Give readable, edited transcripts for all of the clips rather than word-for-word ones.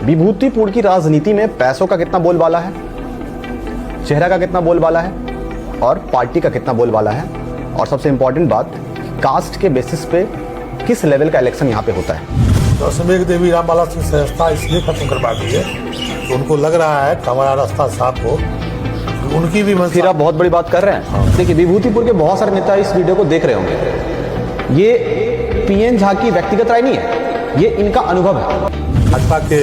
विभूतिपुर की राजनीति में पैसों का कितना बोलबाला है, चेहरा का कितना बोलबाला है और पार्टी का कितना बोलबाला है, और सबसे इंपॉर्टेंट बात, कास्ट के बेसिस पे किस लेवल का इलेक्शन यहाँ पे होता है। दशमेघ देवी रामबाला सिंह से रास्ता इसलिए खत्म करवा दी है तो उनको लग रहा है कि हमारा रास्ता साफ हो, उनकी भी फिर आप बहुत बड़ी बात कर रहे हैं। देखिए, विभूतिपुर के बहुत सारे नेता इस वीडियो को देख रहे होंगे। ये पीएन झा की व्यक्तिगत राय नहीं है, ये इनका अनुभव है। भाजपा के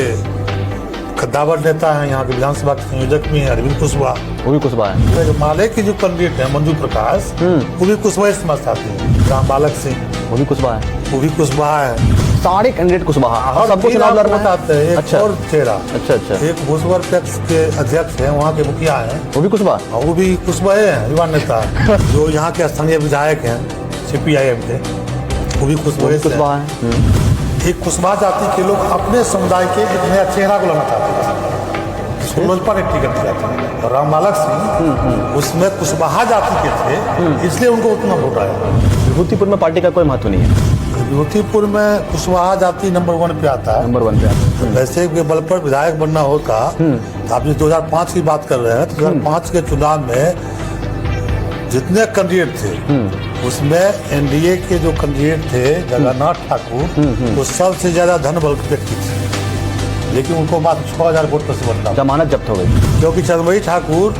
कद्दावर नेता हैं, यहाँ के विधानसभा के संयोजक भी हैं अरविंद कुशवाहा, वो भी कुशवाहा है। माले के जो कैंडिडेट हैं मंजू प्रकाश, वो भी कुशवाहा से समझते हैं। रामबालक सिंह, वो भी कुशवाहा है। वो भी कुशवाहा है। सारे कैंडिडेट कुशवाहा, और सबको चुनाव लड़ बताते हैं। अच्छा, और चेहरा, अच्छा, एक भूसवर पैक्स के अध्यक्ष हैं, वहाँ के मुखिया हैं, वो भी कुशवाहा, वो भी कुशवाहा है, युवा नेता है। जो यहाँ के स्थानीय विधायक हैं CPIM के, वो भी कुशवाहा है। एक कुशवाहा जाति के लोग अपने समुदाय के एक नया चेहरा को लाना चाहते थे, जिसको लोजपा ने टिकट दिया था। और रामबालक सिंह उसमें कुशवाहा जाति के थे, इसलिए उनको उतना वोट आया। विभूतिपुर में पार्टी का कोई महत्व नहीं है। विभूतिपुर में कुशवाहा जाति नंबर 1 पे आता है। नंबर 1 पे आता है। वैसे के बल पर विधायक बनना होता, तो आप जो 2005 की बात कर रहे हैं, तो 2005 के चुनाव में जितने कैंडिडेट थे उसमें NDA के जो कैंडिडेट थे जगन्नाथ ठाकुर, वो सबसे ज्यादा धन बल व्यक्ति थे, लेकिन उनको मात्र 6000 वोट पर से बनता, जमानत जब्त हो गई। क्योंकि चंद्रमणि ठाकुर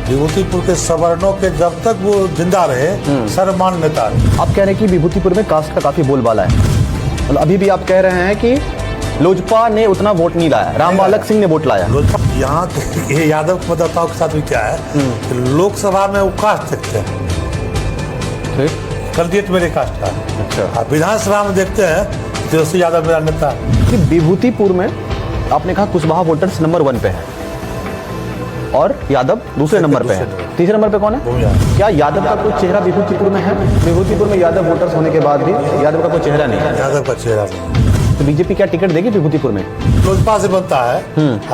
विभूतिपुर के सवर्णों के जब तक वो जिंदा रहे सर्वमान्य नेता रहे। आप कह रहे हैं कि विभूतिपुर में कास्ट का काफी बोलबाला है, मतलब अभी भी आप कह रहे हैं कि लोजपा ने उतना वोट नहीं लाया, रामबालक सिंह ने वोट लाया। यहाँ के यादव मतदाताओं के साथ भी क्या है कि लोकसभा में वो कास्ट देखते हैं, कैंडिडेट मेरे कास्ट का। अच्छा, विधानसभा में देखते हैं तेजस्वी यादव मेरा नेता है। विभूतिपुर में आपने कहा कुशवाहा वोटर्स नंबर 1 पे है और यादव दूसरे नंबर पे है, तीसरे नंबर पे कौन है? क्या यादव का कोई चेहरा विभूतिपुर में है? विभूतिपुर में यादव वोटर्स होने के बाद भी यादव का कोई चेहरा नहीं है। यादव का चेहरा नहीं। तो बीजेपी क्या टिकट देगी विभूतिपुर में? लोजपा से बनता है।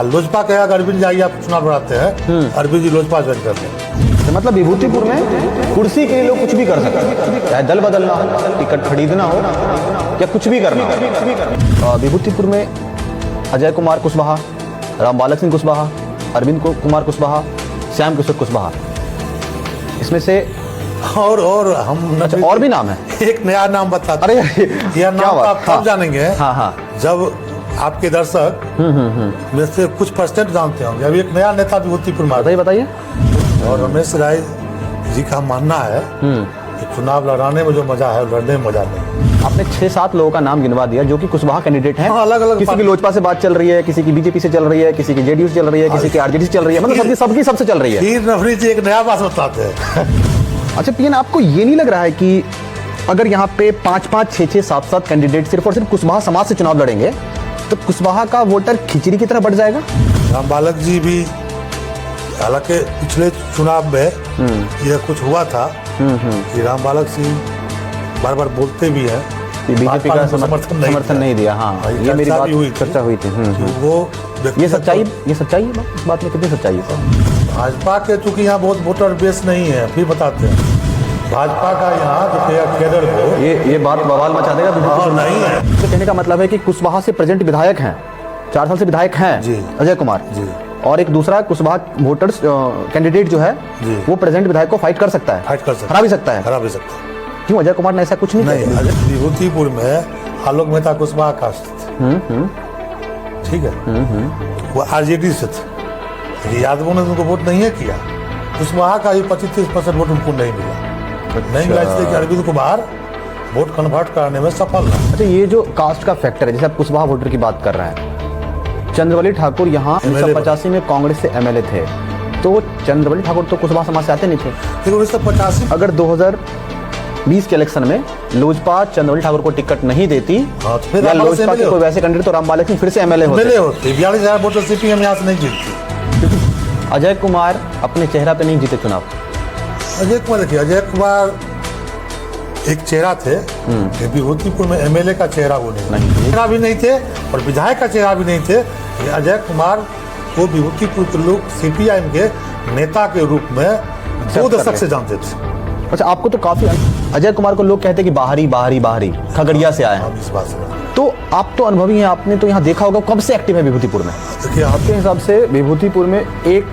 लोजपा कहेगा अरविंद जाइए आप चुनाव लड़ाते हैं, अरविंद जी लोजपा ज्वाइन करते हैं। तो मतलब विभूतिपुर में कुर्सी के लिए लोग कुछ भी कर सकते हैं, चाहे दल बदलना हो, टिकट खरीदना हो या कुछ भी करना हो। विभूतिपुर में अजय कुमार कुशवाहा, रामबालक सिंह कुशवाहा, अरविंद कुमार कुशवाहा, श्याम किशोर कुशवाहा, इसमें से और हम अच्छा और भी नाम है। एक नया नाम बताते। अरे यह नाम आप कब जानेंगे? हाँ, जब आपके दर्शक में से कुछ % जानते होंगे। अभी एक नया नेता विभूतिपुर में बताइए। और रमेश राय जी का मानना है कि चुनाव लड़ाने में जो मजा है लड़ने में मजा नहीं। आपने 6-7 लोगों का नाम गिनवा दिया जो कि कुशवाहा कैंडिडेट हैं। अलग अलग, किसी की लोजपा से बात चल रही है, किसी की बीजेपी से चल रही है, किसी की JDU से चल रही है, किसी की RJD से चल रही है, मतलब सबकी सबसे चल रही है। फिर नफरी जी एक नया बात बताते हैं। अच्छा पीएन, आपको ये नहीं लग रहा है कि अगर यहाँ पे 5-5, 6-6, 7-7 कैंडिडेट सिर्फ और सिर्फ कुशवाहा समाज से चुनाव लड़ेंगे तो कुशवाहा का वोटर खिचड़ी की तरह बढ़ जाएगा? रामबालक जी भी, हालांकि पिछले चुनाव में यह कुछ हुआ था कि रामबालक सिंह बार बार बोलते भी हैं बीजेपी का समर्थन नहीं दिया। हाँ, ये मेरी बात चर्चा हुई थी। वो ये सच्चाई है, इस बात में कितनी सच्चाई है? भाजपा के चूंकि यहाँ बहुत वोटर बेस नहीं है, फिर बताते हैं भाजपा का यहाँ जो केडर को ये बात बवाल मचा देगा। नहीं है तो कहने का मतलब है कि कुशवाहा से प्रेजेंट विधायक हैं, 4 साल से विधायक हैं अजय कुमार जी, और एक दूसरा कुशवाहा वोटर्स कैंडिडेट जो है वो प्रेजेंट विधायक को फाइट कर सकता है, हरा भी सकता है। क्यों अजय कुमार ने ऐसा कुछ नहीं किया? विभूतिपुर में आलोक मेहता कुशवाहा कास्ट थे, ठीक है, वो RJD से थे, यादवों ने उनको वोट नहीं है किया। कुशवाहा का भी 25-30% वोट उनको नहीं मिला। नहीं मिला इसलिए कि अरविंद कुमार वोट कन्वर्ट करने में सफल रहा। अच्छा, ये जो कास्ट का फैक्टर है, जैसे आप कुशवाहा वोटर की बात कर रहे हैं, चंद्रवली ठाकुर यहाँ 1985 में कांग्रेस से MLA थे, तो चंद्रवली ठाकुर तो कुशवाहा समाज से आते नहीं थे। फिर 1985 अगर 2020 के इलेक्शन में लोजपा चंद्रवली ठाकुर को टिकट नहीं देती या लोजपा के कोई वैसे कैंडिडेट, तो रामबालक सिंह फिर से MLA होते। 42,000 वोटर CPM यहाँ से नहीं जीतती। अजय कुमार अपने चेहरा पे नहीं जीते चुनाव। अजय कुमार देखिए, अजय कुमार एक चेहरा थे, विभूतिपुर में MLA का चेहरा वो नहीं चेहरा भी नहीं थे और विधायक का चेहरा भी नहीं थे। अजय कुमार को विभूतिपुर के लोग CPIM के नेता के रूप में 2 दशक से जानते थे। अच्छा, आपको तो काफी अजय कुमार को लोग कहते हैं कि बाहरी बाहरी बाहरी, खगड़िया से आए हैं। हम इस बात से तो आप तो अनुभवी हैं, आपने तो यहाँ देखा होगा, कब से एक्टिव है विभूतिपुर में? देखिए, आपके हिसाब से विभूतिपुर में एक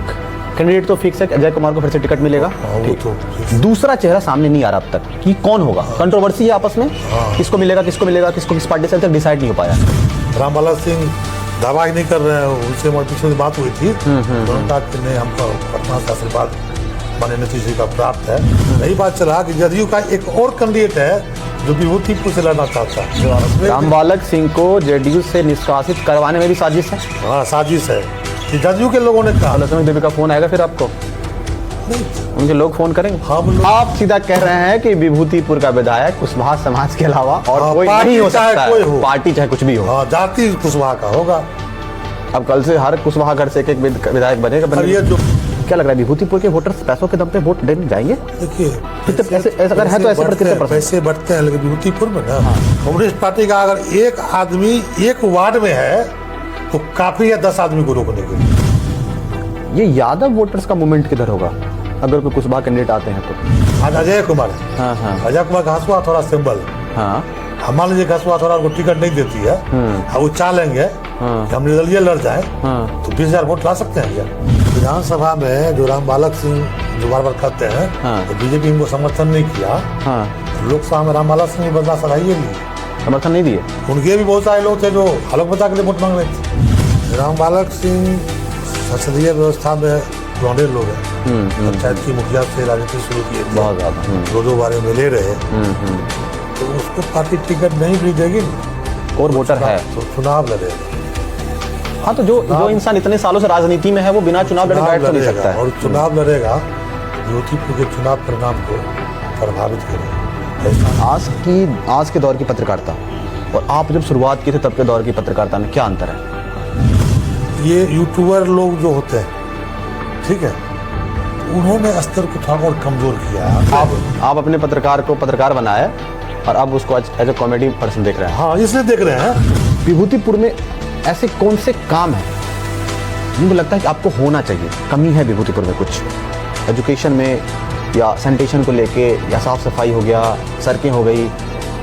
कैंडिडेट तो फिक्स है कि अजय कुमार को फिर से टिकट मिलेगा, वो तो दूसरा चेहरा सामने नहीं आ रहा अब तक कि कौन होगा। कंट्रोवर्सी है आपस में, किसको मिलेगा किसको मिलेगा, किसको किस पार्टी से, अभी तक डिसाइड नहीं हो पाया। रामबाला सिंह दावा ही नहीं कर रहे हैं, उनसे हमारी पीछे बात हुई थी, उन्होंने कहा कि नहीं, हमको पटना से आशीर्वाद माननीय नीतीश जी का प्राप्त है। यही बात चला कि जदयू का एक और कैंडिडेट है जो विभूतिपुर से लड़ना चाहता है। रामबालक सिंह को जेडीयू से निष्कासित करवाने में भी साजिश है। हाँ, साजिश है कि जदयू के लोगों ने कहा। लक्ष्मण देवी का फोन आएगा फिर आपको, उनके लोग फोन करेंगे। आप सीधा कह रहे हैं कि विभूतिपुर का विधायक कुशवाहा समाज के अलावा और कोई नहीं हो सकता है, पार्टी चाहे कुछ भी हो। हाँ, जाति कुशवाहा का होगा। अब कल से हर कुशवाहा घर से एक एक विधायक बनेगा। ये जो क्या लग रहा है विभूतिपुर के वोटर्स पैसों के दम पे वोट देने जाएंगे? देखिए, अगर है तो ऐसे पैसे बढ़ते हैं, लेकिन विभूतिपुर में ना कांग्रेस पार्टी का अगर एक आदमी एक वार्ड में है तो काफी है 10 आदमी को रोकने के लिए। ये यादव वोटर्स का मूवमेंट किधर होगा अगर कोई कुशवाहा कैंडिडेट आते हैं तो? आज अजय कुमार है। हाँ हाँ अजय कुमार का हंसुआ थोड़ा सिंबल। हाँ, हम मान लीजिए हंसुआ थोड़ा उनको टिकट नहीं देती है, वो चालेंगे कि हम निर्दलीय लड़ जाए तो 20,000 वोट ला सकते हैं क्या? विधानसभा में जो रामबालक सिंह जो बार बार कहते हैं तो बीजेपी इनको समर्थन नहीं किया, लोकसभा में रामबालक सिंह बदला सराइए लिए, समर्थन नहीं दिए। उनके भी बहुत सारे लोग थे जो अलग बता के लिए वोट मांग रहे थे। रामबालक सिंह संसदीय व्यवस्था में पुराने लोग हैं, पंचायत की मुखिया से राजनीति शुरू किए थे, बहुत ज्यादा दो बारे में ले रहे, तो उसको पार्टी टिकट नहीं भी देगी और वोटर है तो चुनाव लड़ेगा। हाँ, तो जो इंसान इतने सालों से राजनीति में है वो बिना चुनाव लड़े बैठ तो नहीं सकता है। और चुनाव लड़ेगा, विभूतिपुर के चुनाव परिणाम को प्रभावित करेगा। आज के दौर की पत्रकारिता और आप जब शुरुआत की थे तब के दौर की पत्रकारिता में क्या अंतर है? ये यूट्यूबर लोग जो होते हैं, ठीक है, उन्होंने स्तर को थोड़ा और कमजोर किया है। आप अपने पत्रकार को पत्रकार बनाया और अब उसको एज ए कॉमेडी पर्सन देख रहे हैं। हाँ, इसलिए देख रहे हैं। विभूतिपुर में ऐसे कौन से काम है जिनको लगता है कि आपको होना चाहिए, कमी है विभूतिपुर में कुछ, एजुकेशन में या सैनिटेशन को लेके, या साफ सफाई हो गया, सड़कें हो गई,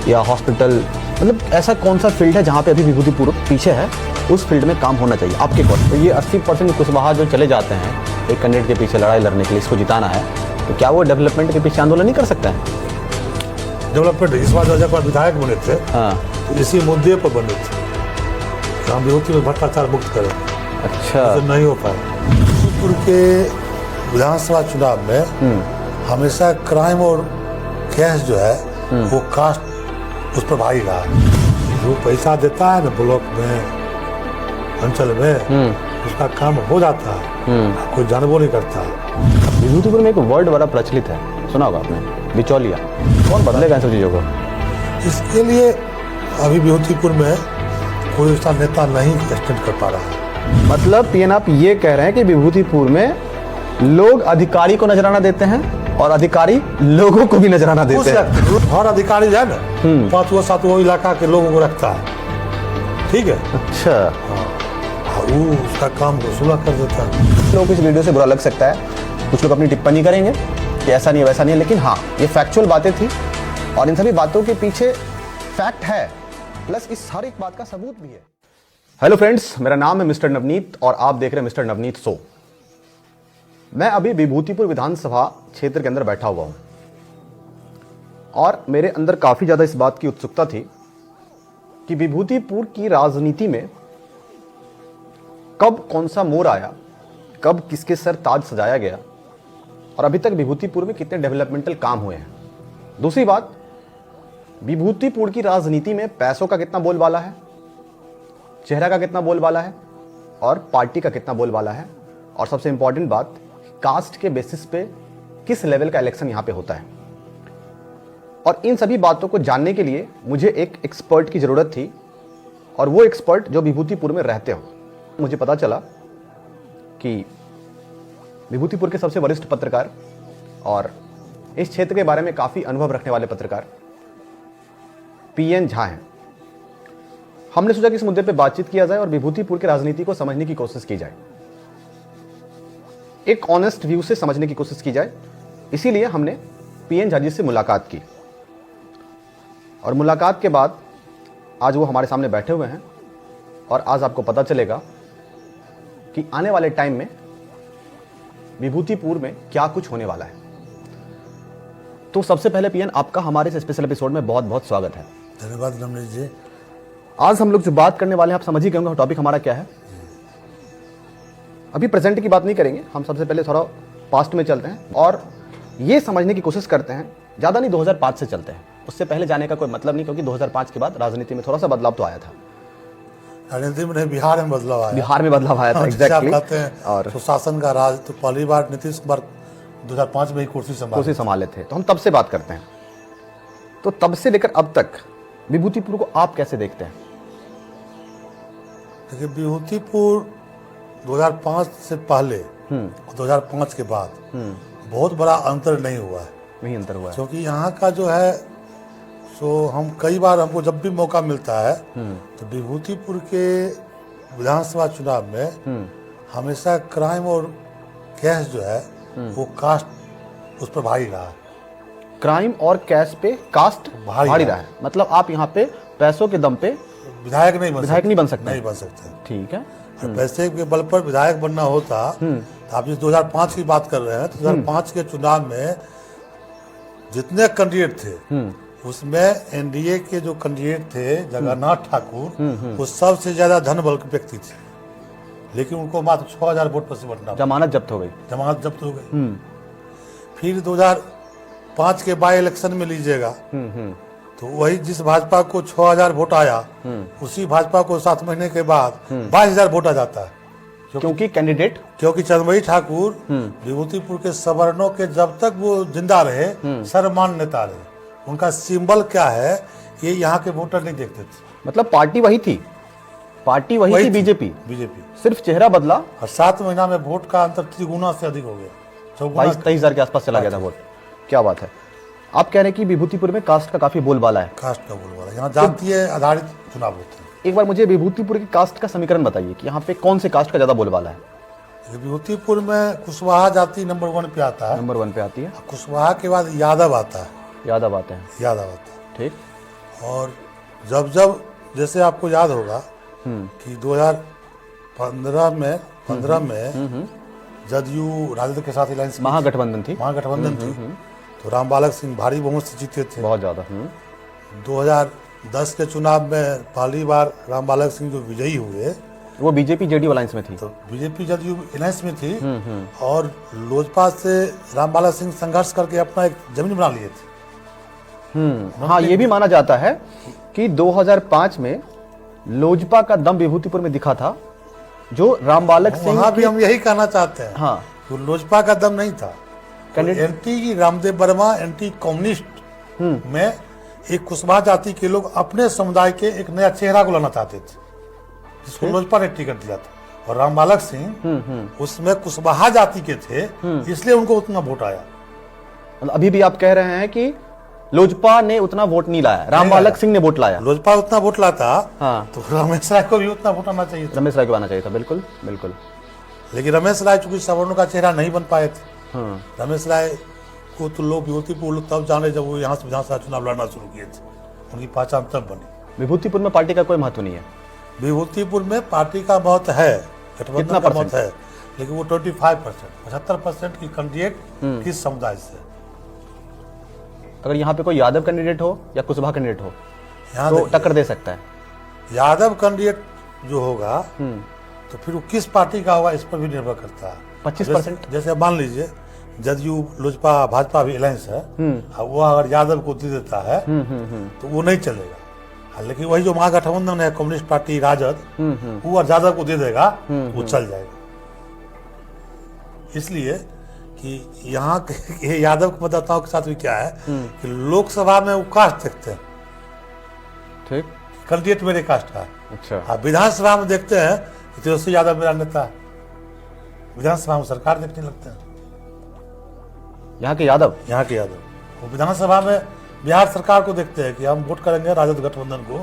या हॉस्पिटल, मतलब ऐसा कौन सा फील्ड है जहाँ पे अभी विभूतिपुर पीछे है, उस फील्ड में काम होना चाहिए आपके अकॉर्डिंग? तो ये 80% कुशवाहा जो चले जाते हैं एक कैंडिडेट के पीछे लड़ाई लड़ने के लिए, इसको जिताना है, तो क्या वो डेवलपमेंट के पीछे आंदोलन नहीं कर सकते हैं? डेवलपमेंट इस बार जब विधायक बने थे, हाँ, इसी मुद्दे पर बने थे कि हम विभूतिपुर में भ्रष्टाचार मुक्त करें। अच्छा, तो नहीं हो पाया। विभूतिपुर के विधानसभा चुनाव में हमेशा क्राइम और केस जो है वो कास्ट उस पर भारी रहा। जो पैसा देता है ना ब्लॉक में, अंचल में, उसका काम हो जाता है, कोई जानबो नहीं करता। विभूतिपुर में एक वर्ड बड़ा प्रचलित है, सुना होगा आपने, बिचौलिया। कौन बदलेगा इन सब चीज़ों को? इसके लिए अभी विभूतिपुर में कोई ऐसा नेता नहीं एक्सटेंड कर पा रहा है। मतलब पीएन आप ये कह रहे हैं कि विभूतिपुर में लोग अधिकारी को नजराना देते हैं और अधिकारी लोगों को भी नजराना देते हैं। हर अधिकारी जो है ना 5वां 7वां इलाका के लोगों को रखता है, ठीक है। अच्छा, वो उसका काम को सुलह कर देता है। लोगों को इस वीडियो से बुरा लग सकता है, कुछ लोग अपनी टिप्पणी करेंगे कि ऐसा नहीं है वैसा नहीं है, लेकिन हाँ, ये फैक्चुअल बातें थी और इन सभी बातों के पीछे फैक्ट है, प्लस इस हर एक बात का सबूत भी है। हेलो फ्रेंड्स, मेरा नाम है मिस्टर नवनीत और आप देख रहे हैं मिस्टर नवनीत शो। मैं अभी विभूतिपुर विधानसभा क्षेत्र के अंदर बैठा हुआ हूं और मेरे अंदर काफी ज्यादा इस बात की उत्सुकता थी कि विभूतिपुर की राजनीति में कब कौन सा मोड़ आया, कब किसके सर ताज सजाया गया और अभी तक विभूतिपुर में कितने डेवलपमेंटल काम हुए हैं। दूसरी बात, विभूतिपुर की राजनीति में पैसों का कितना बोलबाला है, चेहरा का कितना बोलबाला है और पार्टी का कितना बोलबाला है, और सबसे इंपॉर्टेंट बात, कास्ट के बेसिस पे किस लेवल का इलेक्शन यहां पे होता है। और इन सभी बातों को जानने के लिए मुझे एक एक्सपर्ट की जरूरत थी और वो एक्सपर्ट जो विभूतिपुर में रहते हो। मुझे पता चला कि विभूतिपुर के सबसे वरिष्ठ पत्रकार और इस क्षेत्र के बारे में काफी अनुभव रखने वाले पत्रकार पीएन झा हैं। हमने सोचा कि इस मुद्दे पे बातचीत किया जाए और विभूतिपुर की राजनीति को समझने की कोशिश की जाए, एक ऑनेस्ट व्यू से समझने की कोशिश की जाए। इसीलिए हमने पीएन झा जी से मुलाकात की और मुलाकात के बाद आज वो हमारे सामने बैठे हुए हैं और आज आपको पता चलेगा कि आने वाले टाइम में विभूतिपुर में क्या कुछ होने वाला है। तो सबसे पहले पीएन आपका हमारे इस स्पेशल एपिसोड में बहुत बहुत स्वागत है। धन्यवाद रमेश जी। आज हम लोग जो बात करने वाले हैं, आप समझ ही गए होंगे टॉपिक हमारा क्या है। अभी प्रेजेंट की बात नहीं करेंगे, हम सबसे पहले थोड़ा पास्ट में चलते हैं और ये समझने की कोशिश करते हैं, ज़्यादा नहीं 2005 से चलते हैं, उससे पहले जाने का कोई मतलब नहीं, क्योंकि 2005 के बाद राजनीति में थोड़ा सा बदलाव तो आया था। राजनीति में नहीं, बिहार में बदलाव आया। बिहार में बदलाव आया था, एग्जैक्टली। कहते हैं और सुशासन का राज, तो पहली बार नीतीश कुमार 2005 में ही कुर्सी संभाले थे, तो हम तब से बात करते हैं। तो तब से लेकर अब तक विभूतिपुर को आप कैसे देखते हैं? देखिए, विभूतिपुर 2005 से पहले और 2005 के बाद बहुत बड़ा अंतर नहीं हुआ है। नहीं अंतर हुआ है, क्योंकि यहाँ का जो है सो हम कई बार, हमको जब भी मौका मिलता है तो विभूतिपुर के विधानसभा चुनाव में हमेशा क्राइम और कैश जो है वो कास्ट उस पर भारी रहा है। क्राइम और कैश पे कास्ट भारी रहा है। मतलब आप यहाँ पे पैसों के दम पे विधायक नहीं बन सकते। नहीं बन सकते। ठीक है। और पैसे के बल पर विधायक बनना होता तो आप जिस 2005 की बात कर रहे हैं, तो 2005 के चुनाव में जितने कैंडिडेट थे उसमें एनडीए के जो कैंडिडेट थे जगन्नाथ ठाकुर, वो सबसे ज्यादा धन बल के व्यक्ति थे, लेकिन उनको मात्र 6000 वोट पर से बनना। जमानत जब्त हो गई। फिर 2005 के बाई इलेक्शन में लीजिएगा तो वही जिस भाजपा को 6000 वोट आया, उसी भाजपा को 7 महीने के बाद 22000 वोट आ जाता है। क्योंकि चंद्रमई ठाकुर विभूतिपुर के सवर्णों के जब तक वो जिंदा रहे सर्वमान्य नेता रहे। उनका सिंबल क्या है ये यहाँ के वोटर नहीं देखते थे। मतलब पार्टी वही थी, थी बीजेपी। सिर्फ चेहरा बदला और 7 महीना में वोट का अंतर 3 गुना से अधिक हो गया। 22-23 के आसपास चला गया था वोट। क्या बात है। आप कह रहे हैं कि विभूतिपुर में कास्ट का काफी बोलबाला है। कास्ट का बोलबाला, यहाँ जातीय आधारित चुनाव होते हैं। एक बार मुझे विभूतिपुर की कास्ट का समीकरण बताइए कि यहाँ पे कौन से कास्ट का ज्यादा बोलबाला है? विभूतिपुर में कुशवाहा जाति नंबर 1 पे आता है। नंबर 1 पे आती है। कुशवाहा के बाद यादव आता है। यादव आते हैं। ठीक। और जब जैसे आपको याद होगा कि 2015 में जदयू राजद के साथ अलायंस महागठबंधन थी। तो रामबालक सिंह भारी बहुमत से जीते थे, बहुत ज्यादा। 2010 के चुनाव में पहली बार रामबालक सिंह जो विजयी हुए, वो बीजेपी जेडीयू अलायंस में थी। तो बीजेपी जदयू अलायंस में थी और लोजपा से रामबालक सिंह संघर्ष करके अपना एक जमीन बना लिए थे। हाँ, ये भी माना जाता है कि 2005 में लोजपा का दम विभूतिपुर में दिखा था, जो रामबालक सिंह। वहां भी हम यही कहना चाहते हैं। हाँ, तो लोजपा का दम नहीं था। Anti Ramdev Verma, anti communist में एक कुशवाहा जाति के लोग अपने समुदाय के एक नया चेहरा को लाना चाहते थे, जिसको लोजपा ने टिकट दिया था। और रामबालक सिंह उसमें कुशवाहा जाति के थे, इसलिए उनको उतना वोट आया। अभी भी आप कह रहे हैं कि लोजपा ने उतना वोट नहीं लाया, रामबालक सिंह ने वोट लाया। लोजपा उतना वोट लाता हाँ, तो रमेश राय को भी उतना वोट आना चाहिए था। रमेश राय को आना चाहिए था, बिल्कुल। लेकिन रमेश राय चूंकि सवर्णों का चेहरा नहीं बन पाए थे। रमेश राय को तो लोग विभूतिपुर तब जाने जब वो यहाँ से विधानसभा चुनाव लड़ना शुरू किए थे, उनकी पहचान तब बनी। विभूतिपुर में पार्टी का कोई महत्व नहीं है। विभूतिपुर में पार्टी का महत्व है, गठबंधन का महत्व है, लेकिन वो 25%, 75% की कैंडिडेट किस समुदाय से। अगर यहाँ पे कोई यादव कैंडिडेट हो या कुशवाहा कैंडिडेट हो तो टक्कर दे सकता है। यादव कैंडिडेट जो होगा तो फिर वो किस पार्टी का होगा इस पर भी निर्भर करता है। 25%। जैसे मान लीजिए जदयू लोजपा भाजपा भी अलायंस है, वो अगर यादव को दे देता है तो वो नहीं चलेगा। लेकिन वही जो महागठबंधन है, कम्युनिस्ट पार्टी राजद, वो अगर यादव को दे देगा वो चल जाएगा। इसलिए कि यहाँ के यादव के मतदाताओं के साथ भी क्या है कि लोकसभा में वो कास्ट देखते हैं, ठीक, कैंडिडेट मेरे कास्ट का। अच्छा। विधानसभा में देखते हैं कि तेजस्वी यादव मेरा नेता है, विधानसभा में सरकार देखने लगते हैं। यहाँ के यादव वो विधानसभा में बिहार सरकार को देखते हैं कि हम वोट करेंगे राजद गठबंधन को,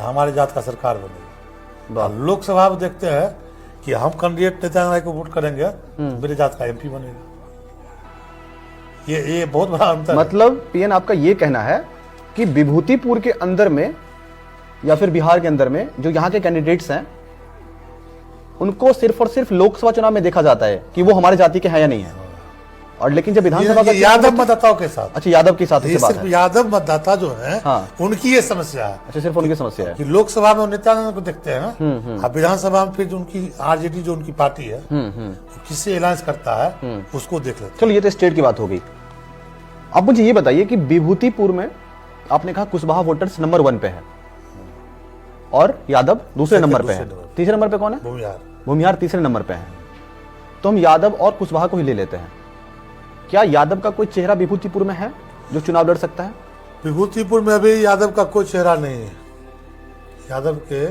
हमारे जात का सरकार बनेगा। लोकसभा में देखते हैं कि हम कैंडिडेट नेता को वोट करेंगे तो मेरे जात का एमपी बनेगा। ये बहुत बड़ा अंतर। मतलब पीएन आपका ये कहना है कि विभूतिपुर के अंदर में या फिर बिहार के अंदर में जो यहाँ के कैंडिडेट्स हैं उनको सिर्फ और सिर्फ लोकसभा चुनाव में देखा जाता है कि वो हमारे जाति के हैं या नहीं है, और लेकिन जब विधानसभा का यादव मतदाताओं के साथ, अच्छा यादव के साथ ये बात सिर्फ है। यादव मतदाता जो है हाँ। उनकी ये समस्या है अच्छा, सिर्फ उनकी समस्या है कि लोकसभा में नित्यानंद को देखते हैं ना, अब विधानसभा में फिर जो उनकी आरजेडी जो उनकी पार्टी है किससे अलायंस करता है उसको देख लेते हैं। चलो ये तो स्टेट की बात हो गई। अब मुझे ये बताइए कि विभूतिपुर में आपने कहा कुशवाहा वोटर्स नंबर 1 पे है और यादव दूसरे नंबर पे है, तीसरे नंबर पे कौन है? भूमिहार। भूमिहार तीसरे नंबर पे है। तो हम यादव और कुशवाहा को ही ले लेते हैं। क्या यादव का कोई चेहरा विभूतिपुर में है जो चुनाव लड़ सकता है? विभूतिपुर में अभी यादव का कोई चेहरा नहीं है। यादव के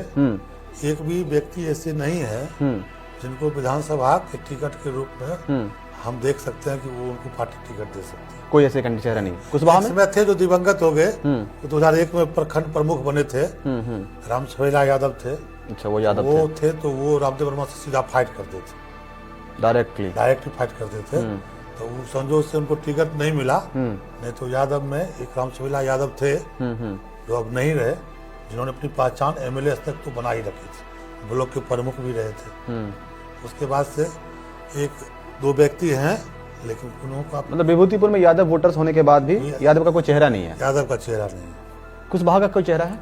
एक भी व्यक्ति ऐसे नहीं है जिनको विधानसभा के टिकट के रूप में हम देख सकते हैं कि वो उनको पार्टी टिकट दे सकती है। कोई ऐसे चेहरा नहीं। कुशवाहा में इसमें थे जो दिवंगत हो गए, तो 2001 में प्रखंड प्रमुख बने थे, राम छवेला यादव थे। अच्छा, वो यादव वो थे तो वो रामदेव वर्मा से सीधा फाइट करते थे, डायरेक्टली फाइट करते थे। तो उस संजोग से उनको टिकट नहीं मिला। नहीं तो यादव में एक राम छवेला यादव थे जो अब नहीं रहे, जिन्होंने अपनी पहचान एमएलए तक तो बना ही रखी थी, ब्लॉक के प्रमुख भी रहे थे। उसके बाद से एक दो व्यक्ति हैं, लेकिन उनका मतलब विभूतिपुर में यादव वोटर्स होने के बाद भी यादव का कोई चेहरा नहीं है। यादव का चेहरा नहीं है। कुशवाहा का कोई चेहरा है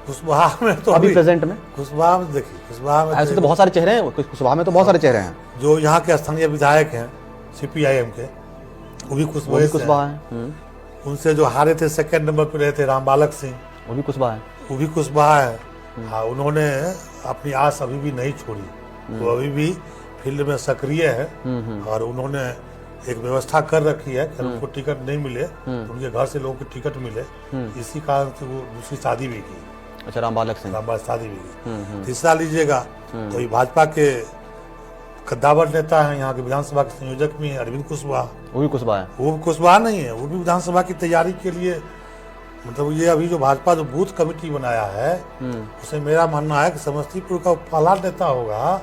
कुशवाहा में? तो अभी प्रेजेंट में कुशवाहा में देखिए, कुशवाहा में ऐसे तो बहुत सारे चेहरे हैं। कुशवाहा में तो बहुत सारे चेहरे हैं। जो यहाँ के स्थानीय विधायक हैं सीपीआईएम के, वो भी कुशवाहा है। उनसे जो हारे थे सेकंड नंबर पे रहे थे राम बालक सिंह, वो भी कुशवाहा है। वो भी कुशवाहा है। हाँ, उन्होंने अपनी आस अभी भी नहीं छोड़ी, वो अभी भी फील्ड में सक्रिय है और उन्होंने एक व्यवस्था कर रखी है कि उनको टिकट नहीं मिले तो उनके घर से लोगों को टिकट मिले। इसी कारण से वो दूसरी शादी भी की। अच्छा, राम बालक सिंह शादी भी की। तीसरा लीजिएगा तो ये भाजपा के कद्दावर नेता है, यहाँ के विधानसभा के संयोजक भी हैं अरविंद कुशवाहा। वो भी कुशवाहा है। वो कुशवाहा नहीं है, वो भी विधानसभा की तैयारी के लिए, मतलब ये अभी जो भाजपा जो बूथ कमेटी बनाया है उसे मेरा मानना है कि समस्तीपुर का पहला नेता होगा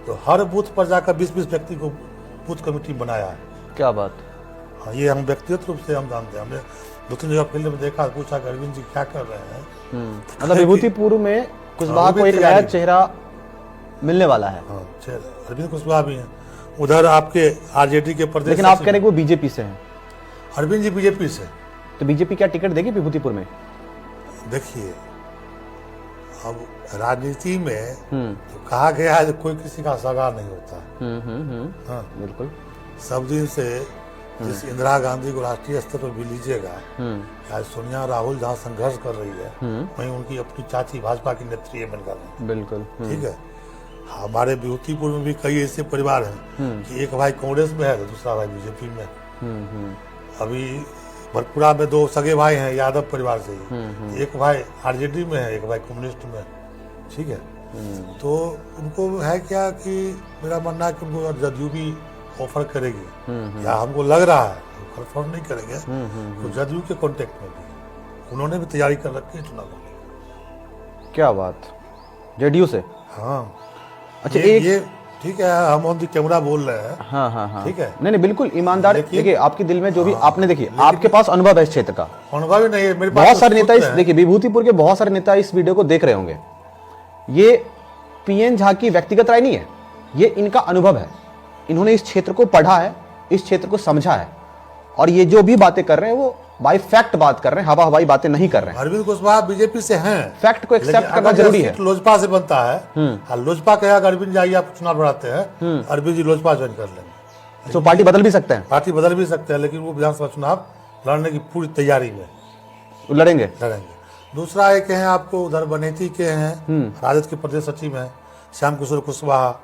तो हर बूथ पर जाकर 20-20 व्यक्ति को बूथ कमेटी बनाया है। क्या बात। हाँ, ये हम व्यक्तिगत रूप से हम जानते हैं। हमने 2-3 जगह फील्ड में देखा, पूछा कि अरविंद जी क्या कर रहे हैं। मतलब विभूतिपुर में कुशवाहा को एक नया चेहरा मिलने वाला है। हाँ, अरविंद कुशवाहा भी हैं। उधर आपके आरजेडी के प्रदेश, लेकिन आप कह रहे हैं कि वो बीजेपी से हैं। अरविंद जी बीजेपी से, तो बीजेपी क्या टिकट देगी विभूतिपुर में? देखिए, अब राजनीति में तो कहा गया है कोई किसी का सगा नहीं होता। हाँ, बिल्कुल। सब दिन से जिस इंदिरा गांधी को राष्ट्रीय स्तर पर भी लीजिएगा, आज सोनिया राहुल जहाँ संघर्ष कर रही है वहीं उनकी अपनी चाची भाजपा की नेत्री है बनकर रही है। बिल्कुल। ठीक है। हमारे विभूतिपुर में भी कई ऐसे परिवार हैं कि एक भाई कांग्रेस में है तो दूसरा भाई बीजेपी में। अभी भरपुरा में 2 सगे भाई हैं यादव परिवार से ही, एक भाई आरजेडी में है, एक भाई कम्युनिस्ट में। ठीक है। तो उनको है क्या कि मेरा मानना है कि उनको जदयू भी ऑफर करेगी, या हमको लग रहा है कंफर्म नहीं करेंगे, तो जदयू के कॉन्टेक्ट में भी उन्होंने भी तैयारी कर रखी है चुनाव में। क्या बात, जेडीयू से? हाँ। अच्छा, ये ठीक है, हम ऑन द कैमरा बोल रहे हैं। हाँ। ठीक है। नहीं, बिल्कुल ईमानदार। देखिए, आपके दिल में जो भी आपने, देखिए आपके पास अनुभव है इस क्षेत्र का। अनुभव ही नहीं है मेरे पास। बहुत सारे नेता इस, देखिए विभूतिपुर के बहुत सारे नेता इस वीडियो को देख रहे होंगे। ये पीएन झा की व्यक्तिगत राय नहीं है, ये इनका अनुभव है। इन्होंने इस क्षेत्र को पढ़ा है, इस क्षेत्र को समझा है, और ये जो भी बातें कर रहे हैं वो बाय फैक्ट बात कर रहे हैं, हवा हवाई बातें नहीं कर रहे हैं। अरविंद कुशवाहा बीजेपी से हैं, फैक्ट को एक्सेप्ट करना जरूरी है। लोजपा से बनता है, लोजपा कहेगा अरविंद जी आइए आप चुनाव लड़ाते हैं, अरविंद जी लोजपा ज्वाइन कर लेंगे। तो पार्टी बदल भी सकते हैं, पार्टी बदल भी सकते हैं, लेकिन वो विधानसभा चुनाव लड़ने की पूरी तैयारी में लड़ेंगे। दूसरा एक है आपको उधर बनेती के हैं, राजद के प्रदेश सचिव हैं श्याम किशोर कुशवाहा।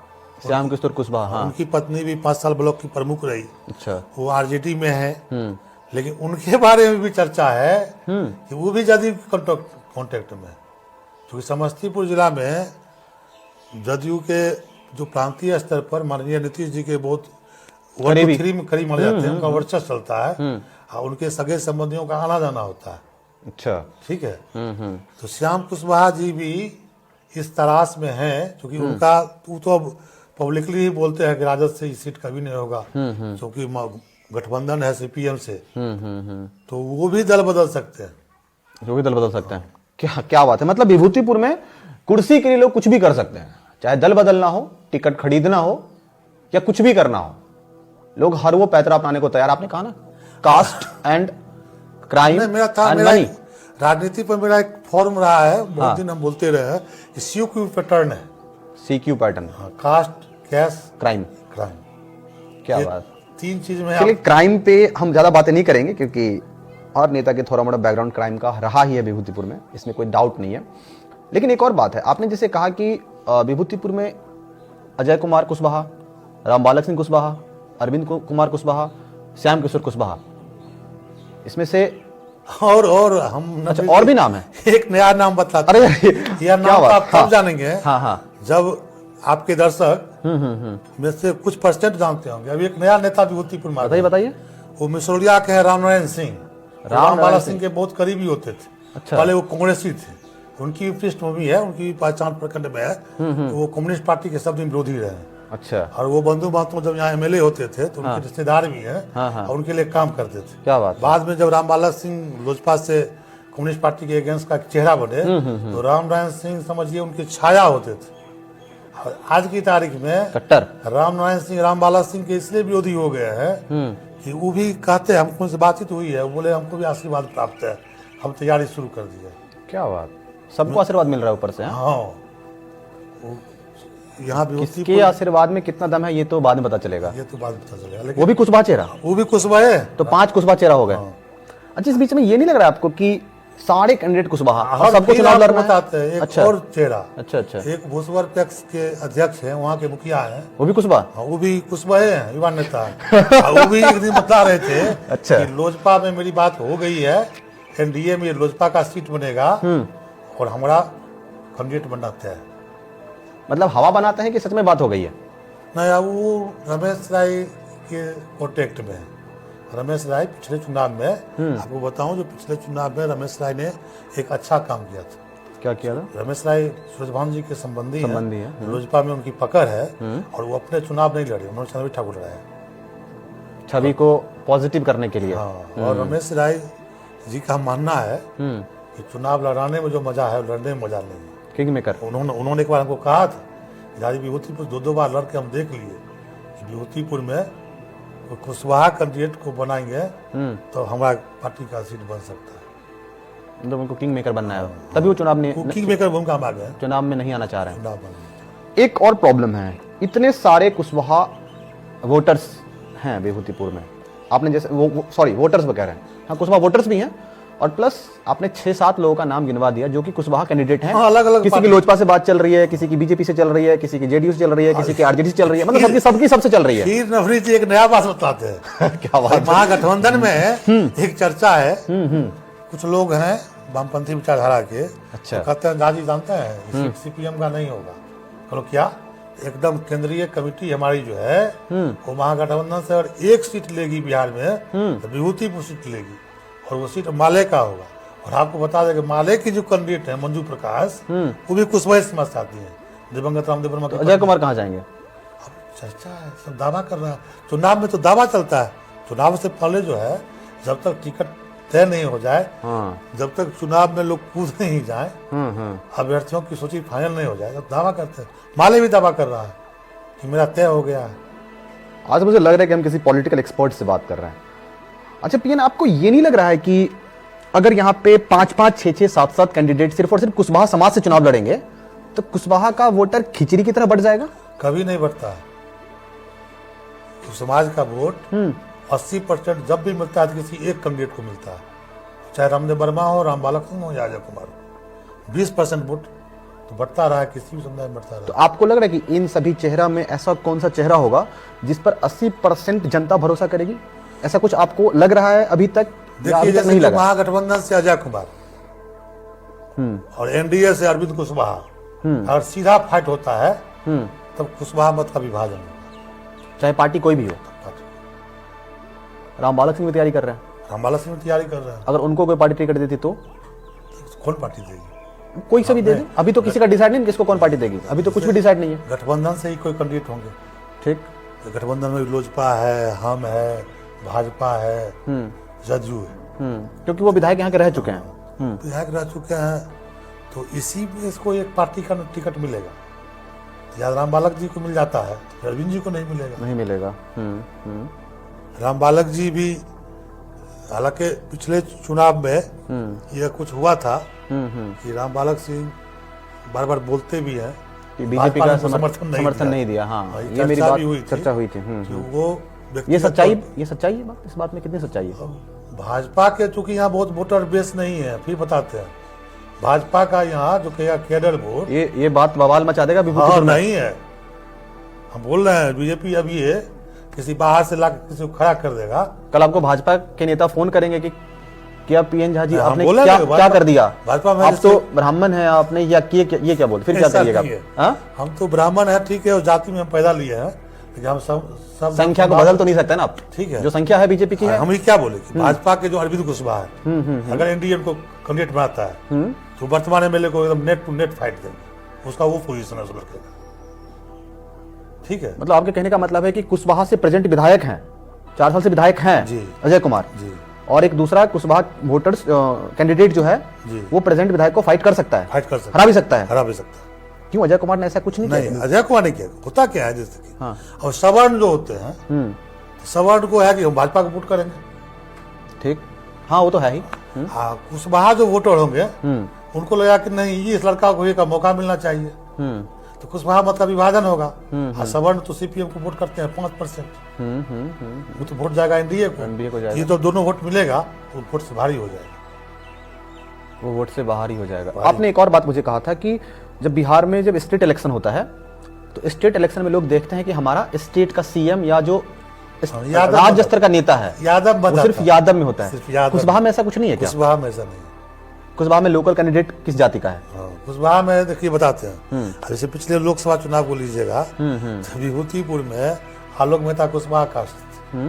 हाँ। उनकी पत्नी भी 5 साल ब्लॉक की प्रमुख रही। अच्छा। वो आरजेडी में है, लेकिन उनके बारे में भी चर्चा है कि वो भी जदयू कॉन्टेक्ट में, क्योंकि समस्तीपुर जिला में जदयू के जो प्रांतीय स्तर पर माननीय नीतीश जी के बहुत करीब माने जाते हैं, उनका वर्चस्व चलता है और उनके सगे संबंधियों का आना जाना होता है। अच्छा। ठीक है। तो श्याम कुशवाहा जी भी इस तलाश में हैं, क्योंकि उनका तो अब पब्लिकली ही बोलते हैं कि राजद से इस सीट कभी नहीं होगा, क्योंकि गठबंधन है सीपीएम से, तो वो भी दल बदल सकते हैं। जो भी दल बदल सकते हैं, क्या क्या बात है। मतलब विभूतिपुर में कुर्सी के लिए लोग कुछ भी कर सकते हैं, चाहे दल बदलना हो, टिकट खरीदना हो या कुछ भी करना हो, लोग हर वो पैतरा अपनाने को तैयार। आपने कहा ना caste and crime and money. राजनीति पर मेरा एक फॉर्म रहा है, बहुत दिन हम बोलते रहे हैं, CQ पैटर्न है। CQ pattern, caste, cash, crime. Crime, क्या ये बात। तीन चीज में चलिए क्राइम पे हम ज्यादा बातें नहीं करेंगे क्योंकि और नेता के थोड़ा मोड़ा बैकग्राउंड क्राइम का रहा ही है विभूतिपुर में, इसमें कोई डाउट नहीं है। लेकिन एक और बात है, आपने जैसे कहा कि विभूतिपुर में अजय कुमार कुशवाहा, रामबालक सिंह कुशवाहा, अरविंद कुमार कुशवाहा, श्याम किशोर कुशवाहा, इसमें से और हम अच्छा और भी नाम है। एक नया नाम बताते अरे हैं। यह नाम तो आप तब जानेंगे जब आपके दर्शक में से कुछ परसेंट जानते होंगे। अभी एक नया नेता विभूतिपुर में, बताइए बताइए। वो मिसरोलिया के हैं, रामनारायण सिंह। रामबाला सिंह के बहुत करीबी होते थे। अच्छा। पहले वो कांग्रेसी थे, उनकी भी पृष्ठभूमि है, उनकी भी पहचान प्रखंड में है। तो वो कम्युनिस्ट पार्टी के सब दिन विरोधी रहे। अच्छा। और वो बंधु महातो जब यहाँ MLA होते थे तो उनके रिश्तेदार भी हैं और उनके लिए काम करते थे। क्या बात। बाद में जब रामबाला सिंह लोजपा से कम्युनिस्ट पार्टी के अगेंस्ट का चेहरा बने तो रामनारायण सिंह समझिए उनकी छाया होते थे। और आज की तारीख में कट्टर रामनारायण सिंह रामबाला सिंह के इसलिए विरोधी हो गए हैं कि वो भी कहते हैं, हमको उनसे बातचीत हुई है, वो बोले हमको भी आशीर्वाद प्राप्त है, हम तैयारी शुरू कर दी है। क्या बात, सबको आशीर्वाद मिल रहा है ऊपर से। हाँ, यहाँ किसके आशीर्वाद में कितना दम है ये तो बाद में पता चलेगा। ये तो बाद में पता चलेगा। लेकिन वो भी कुशवाहा चेहरा, वो भी कुशवाहा है, तो 5 कुशवाहा चेहरा हो गए। अच्छा, इस बीच में ये नहीं लग रहा है आपको कि सारे कैंडिडेट कुशवाहा, सबको चुनाव लड़ना बताते हैं। एक अच्छा। और चेहरा, अच्छा अच्छा, एक भूसवर पैक्स के अध्यक्ष हैं, वहाँ के मुखिया हैं, वो भी कुशवाहा। हाँ, वो भी कुशवाहा है, युवा नेता है। वो भी एक दिन बता रहे थे अच्छा। कि लोजपा में मेरी बात हो गई है, NDA में लोजपा का सीट बनेगा और हमारा कैंडिडेट बनना तय है। मतलब हवा बनाते हैं कि सच में बात हो गई है? नया वो रमेश राय के कॉन्टेक्ट में है। रमेश राय पिछले चुनाव में, आपको बताऊं, जो पिछले चुनाव में रमेश राय ने एक अच्छा काम किया था। क्या किया था? रमेश राय सूरजभान जी के संबंधी है। लोजपा में उनकी पकड़ है और वो अपने चुनाव नहीं लड़े, उन्होंने छवि ठाकुर लड़ाया, छवि को पॉजिटिव करने के लिए। हाँ, और रमेश राय जी का मानना है कि चुनाव लड़ाने में जो मजा है लड़ने में मजा नहीं है। King maker. उन्होंने एक बार हमको कहा था कि राजी विभूतिपुर 2 बार लड़ के हम देख लिए कि विभूतिपुर में कुशवाहा कैंडिडेट को बनाएंगे तो हमारा पार्टी का सीट बन सकता है। मतलब उनको किंग मेकर बनना है, तभी वो चुनाव में किंग मेकर भूमिका में आ गए, चुनाव में नहीं आना चाह रहे हैं। चुनाव में एक और प्रॉब्लम है, इतने सारे कुशवाहा वोटर्स हैं विभूतिपुर में। आपने जैसे सॉरी वोटर्स कह रहे हैं, हाँ कुशवाहा वोटर्स भी हैं, और प्लस आपने 6-7 लोगों का नाम गिनवा दिया जो कि कुशवाहा कैंडिडेट हैं। अलग अलग, किसी की लोजपा से बात चल रही है, किसी की बीजेपी से चल रही है, किसी की जेडीयू से चल रही है, किसी की आरजेडी से चल रही है, मतलब सबकी सबसे चल रही है। खीर नफरी जी एक नया बात बताते हैं। क्या बात। महागठबंधन में एक चर्चा है, कुछ लोग हैं वामपंथी विचारधारा के, अच्छा। तो कहते हैं दादी जानते हैं CPM का नहीं होगा। बोलो क्या, एकदम केंद्रीय कमेटी हमारी जो है वो महागठबंधन से अगर एक सीट लेगी बिहार में तो विभूतिपुर सीट लेगी और वो सीट माले का होगा। और आपको बता दें कि माले की जो कैंडिडेट है मंजू प्रकाश, वो भी कुशवाहा समाज से आती है, दिवंगत रामदेव वर्मा। अजय कुमार कहाँ जाएंगे? अब चर्चा है, सब दावा कर रहा है। चुनाव में तो दावा चलता है, चुनाव से पहले जो है जब तक टिकट तय नहीं हो जाए, जब तक चुनाव में लोग कूद नहीं जाए, अभ्यर्थियों की सूची फाइनल नहीं हो जाए, तो दावा करते हैं। माले भी दावा कर रहा है कि मेरा तय हो गया है। आज मुझे लग रहा है कि हम किसी पॉलिटिकल एक्सपर्ट से बात कर रहे हैं। अच्छा पीएन, आपको ये नहीं लग रहा है कि अगर यहाँ पे 5-5, 6-6, 7-7 कैंडिडेट सिर्फ और सिर्फ कुशवाहा समाज से चुनाव लड़ेंगे तो कुशवाहा का वोटर खिचड़ी की तरह बढ़ जाएगा? कभी नहीं बढ़ता है। तो समाज का वोट 80% जब भी मिलता है तो किसी एक कैंडिडेट को मिलता है, चाहे रामदेव वर्मा हो, रामबालक सिंह हो या अजय कुमार हो। 20% वोट तो बढ़ता रहा है, किसी भी समुदाय में बढ़ता रहा। तो आपको लग रहा है कि इन सभी चेहरा में ऐसा कौन सा चेहरा होगा जिस पर 80% जनता भरोसा करेगी? ऐसा कुछ आपको लग रहा है अभी तक? देखिए, जैसे नहीं लगा। महागठबंधन से अजय कुमार और NDA से अरविंद कुशवाहा, अगर सीधा फाइट होता है तब कुशवाहा मत का विभाजन होगा, चाहे पार्टी कोई भी हो। रामबालक सिंह भी तैयारी कर रहे हैं, रामबाला सिंह तैयारी कर रहे हैं। अगर उनको कोई पार्टी टिकट देती तो कौन पार्टी देगी? कोई सा भी दे दे। अभी तो किसी का डिसाइड नहीं किसको कौन पार्टी देगी, अभी तो कुछ भी डिसाइड नहीं है। गठबंधन से ही कोई कैंडिडेट होंगे। ठीक, तो गठबंधन में लोजपा है, हम है, भाजपा है, जदयू है, क्योंकि वो विधायक यहाँ के रह चुके हैं। विधायक रह चुके हैं, तो इसी में इसको एक पार्टी का टिकट मिलेगा। या राम बालक जी को मिल जाता है, अरविंद जी को नहीं मिलेगा। नहीं मिलेगा। राम बालक जी भी, हालांकि पिछले चुनाव में यह कुछ हुआ था कि राम बालक सिंह बार बार बोलते भी हैं कि बीजेपी का भाजपा ने समर्थन नहीं दिया। हाँ, ये मेरी चर्चा भी हुई बात थी। चर्चा हुई थी। कि वो ये व्यक्तिगत सच्चाई तौर- है बात, इस बात में कितनी सच्चाई है? भाजपा के चूंकि यहाँ बहुत वोटर बेस नहीं है, फिर बताते हैं भाजपा का यहाँ जो कहेगा कैडर वोट, ये बात बवाल मचा देगा हाँ विभूतिपुर में। नहीं है। हम बोल रहे हैं बीजेपी अभी ये किसी बाहर से लाकर किसी को खड़ा कर देगा। कल आपको भाजपा के नेता फोन करेंगे कि क्या पीएन झा जी हम आपने बोले क्या ना, क्या कर दिया, भाजपा में आप जैसे- तो ब्राह्मण हैं आपने, या ये क्या बोल, फिर क्या ऐसा करिएगा? नहीं है। हाँ? हम तो ब्राह्मण है, ठीक है, और जाति में हम पैदा लिए हैं, लेकिन हम सब संख्या को बदल तो नहीं सकते ना आप। ठीक है। जो संख्या है बीजेपी की है। हम ये क्या बोले कि भाजपा के जो अरविंद कुशवाहा है, अगर एनडीए को कैंडिडेट बनाता है तो वर्तमान एमएलए को एकदम नेट टू नेट फाइट देंगे, उसका वो पोजीशन है उस लड़के का। ठीक है, मतलब आपके कहने का मतलब है कि कुशवाहा से प्रेजेंट विधायक हैं, 4 साल से विधायक हैं जी। अजय कुमार जी और एक दूसरा कुशवाहा वोटर्स कैंडिडेट जो है जी। वो प्रेजेंट विधायक को फाइट कर सकता है, फाइट कर सकता हरा भी सकता है। हरा भी सकता है। क्यों अजय कुमार ने ऐसा कुछ नहीं नहीं, किया? अजय कुमार ने किया। होता क्या है जैसे कि हाँ। और सवर्ण जो होते हैं, सवर्ण को है कि हम भाजपा को वोट करेंगे। ठीक, हाँ वो तो है ही। हाँ, कुशवाहा जो वोटर होंगे उनको लगा कि नहीं, ये इस लड़का को एक मौका मिलना चाहिए, तो कुशवाहा मत का विभाजन होगा। और सवर्ण तो सीपीएम को वोट करते हैं 5%, वो तो वोट जाएगा एनडीए एनडीए को को। जाएगा। ये तो दोनों वोट मिलेगा तो वोट से भारी हो जाएगा। वो वोट से बाहर ही हो जाएगा। आपने एक और बात मुझे कहा था कि जब बिहार में जब स्टेट इलेक्शन होता है तो स्टेट इलेक्शन में लोग देखते हैं कि हमारा स्टेट का सीएम या जो यादव राज्य स्तर का नेता है यादव वो मत सिर्फ आता। यादव में होता सिर्फ है। यादव। कुशवाहा में ऐसा कुछ नहीं है क्या? कुशवाहा में ऐसा नहीं। कुशवाहा में लोकल कैंडिडेट किस जाति का है? हाँ, कुशवाहा में देखिए बताते हैं। जैसे पिछले लोकसभा चुनाव को लीजिएगा तो विभूतिपुर में आलोक मेहता कुशवाहा कास्ट थे।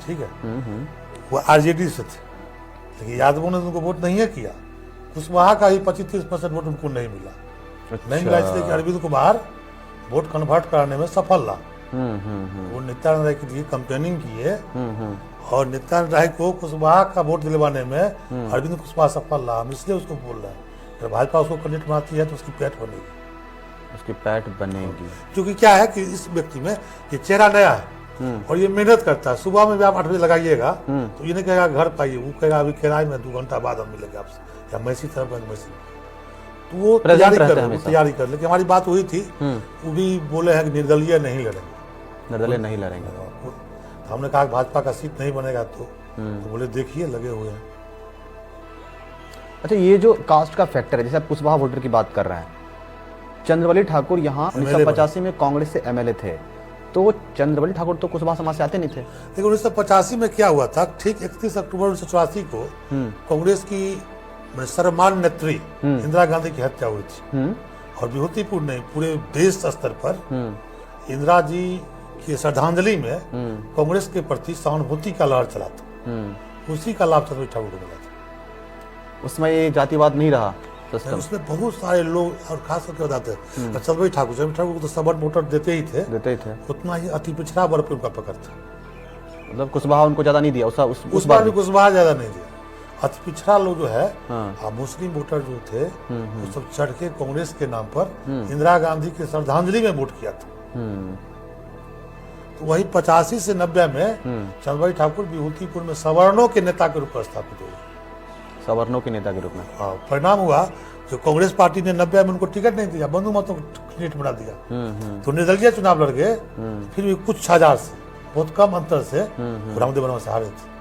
ठीक है, वो आरजेडी से थे, लेकिन यादवों ने उनको वोट नहीं किया। कुशवाहा का ही 25-30% वोट उनको नहीं मिला। नहीं मिला इसलिए कि अरविंद कुमार वोट कन्वर्ट कराने में सफल रहा। वो नित्यानंद राय के लिए कंपेनिंग किए और नित्यानंद राय को कुशवाहा का वोट दिलवाने में अरविंद कुशवाहा सफल रहा। हम इसलिए उसको बोल रहे हैं, अगर भाजपा उसको कैंडिडेट बनाती है तो उसकी पैठ बनेगी। उसकी पैठ बनेगी क्योंकि क्या है कि इस व्यक्ति में ये चेहरा नया है और ये मेहनत करता है। सुबह में भी आप 8 बजे लगाइएगा तो ये नहीं कहेगा घर पाइए, वो कहेगा अभी किराए में 2 घंटा बाद हम मिलेंगे आपसे, या मैसी तरफ मैसी। तो वो तैयारी कर, लेकिन हमारी बात हुई थी, वो भी बोले हैं कि निर्दलीय नहीं लड़ेंगे। निर्दलीय नहीं लड़ेंगे। तो हमने कहा भाजपा का सीट नहीं बनेगा तो बोले देखिए लगे हुए हैं। अच्छा, ये जो कास्ट का फैक्टर है, जैसे आप कुशवाहा वोटर की बात कर रहे हैं, चंद्रवली ठाकुर यहाँ 1985 में कांग्रेस से एमएलए थे, तो चंद्रवली ठाकुर तो कुशवाहा समाज से आते नहीं थे। लेकिन 1985 में क्या हुआ था, ठीक 31 अक्टूबर 1984 को कांग्रेस की सर्वमान्य नेत्री इंदिरा गांधी की हत्या हुई थी। और विभूतिपुर नहीं, पूरे देश स्तर पर इंदिरा जी की श्रद्धांजलि में कांग्रेस के प्रति सहानुभूति का लहर चला था। उसी का लाभ चंद्रवली ठाकुर को मिला था। उसमें ये जातिवाद नहीं रहा सिस्टम। उसमें बहुत सारे लोग और खास करके बताते हैं चंद्रवली ठाकुर को तो सबन वोटर देते ही थे, उतना ही अति पिछड़ा वर्ग पे उनका पकड़ था। मतलब कुशवाहा उनको ज्यादा नहीं दिया उस बार भी कुशवाहा ज्यादा नहीं दिया। अति पिछड़ा लोग जो है, हाँ। मुस्लिम वोटर जो थे वो सब चढ़ के कांग्रेस के नाम पर इंदिरा गांधी की श्रद्धांजलि में वोट किया था। तो वही 85 से 90 में चंद्रवली ठाकुर विभूतिपुर में सवर्णों के नेता के रूप में स्थापित हुए। सवर्णों के नेता के रूप में। हाँ, परिणाम हुआ जो कांग्रेस पार्टी ने 90 में उनको टिकट नहीं दिया, बंधु मतों को कैंडिडेट बना दिया। तो निर्दलीय चुनाव लड़ गए, फिर भी कुछ हजार से, बहुत कम अंतर से रामदेव बनवा से हारे थे।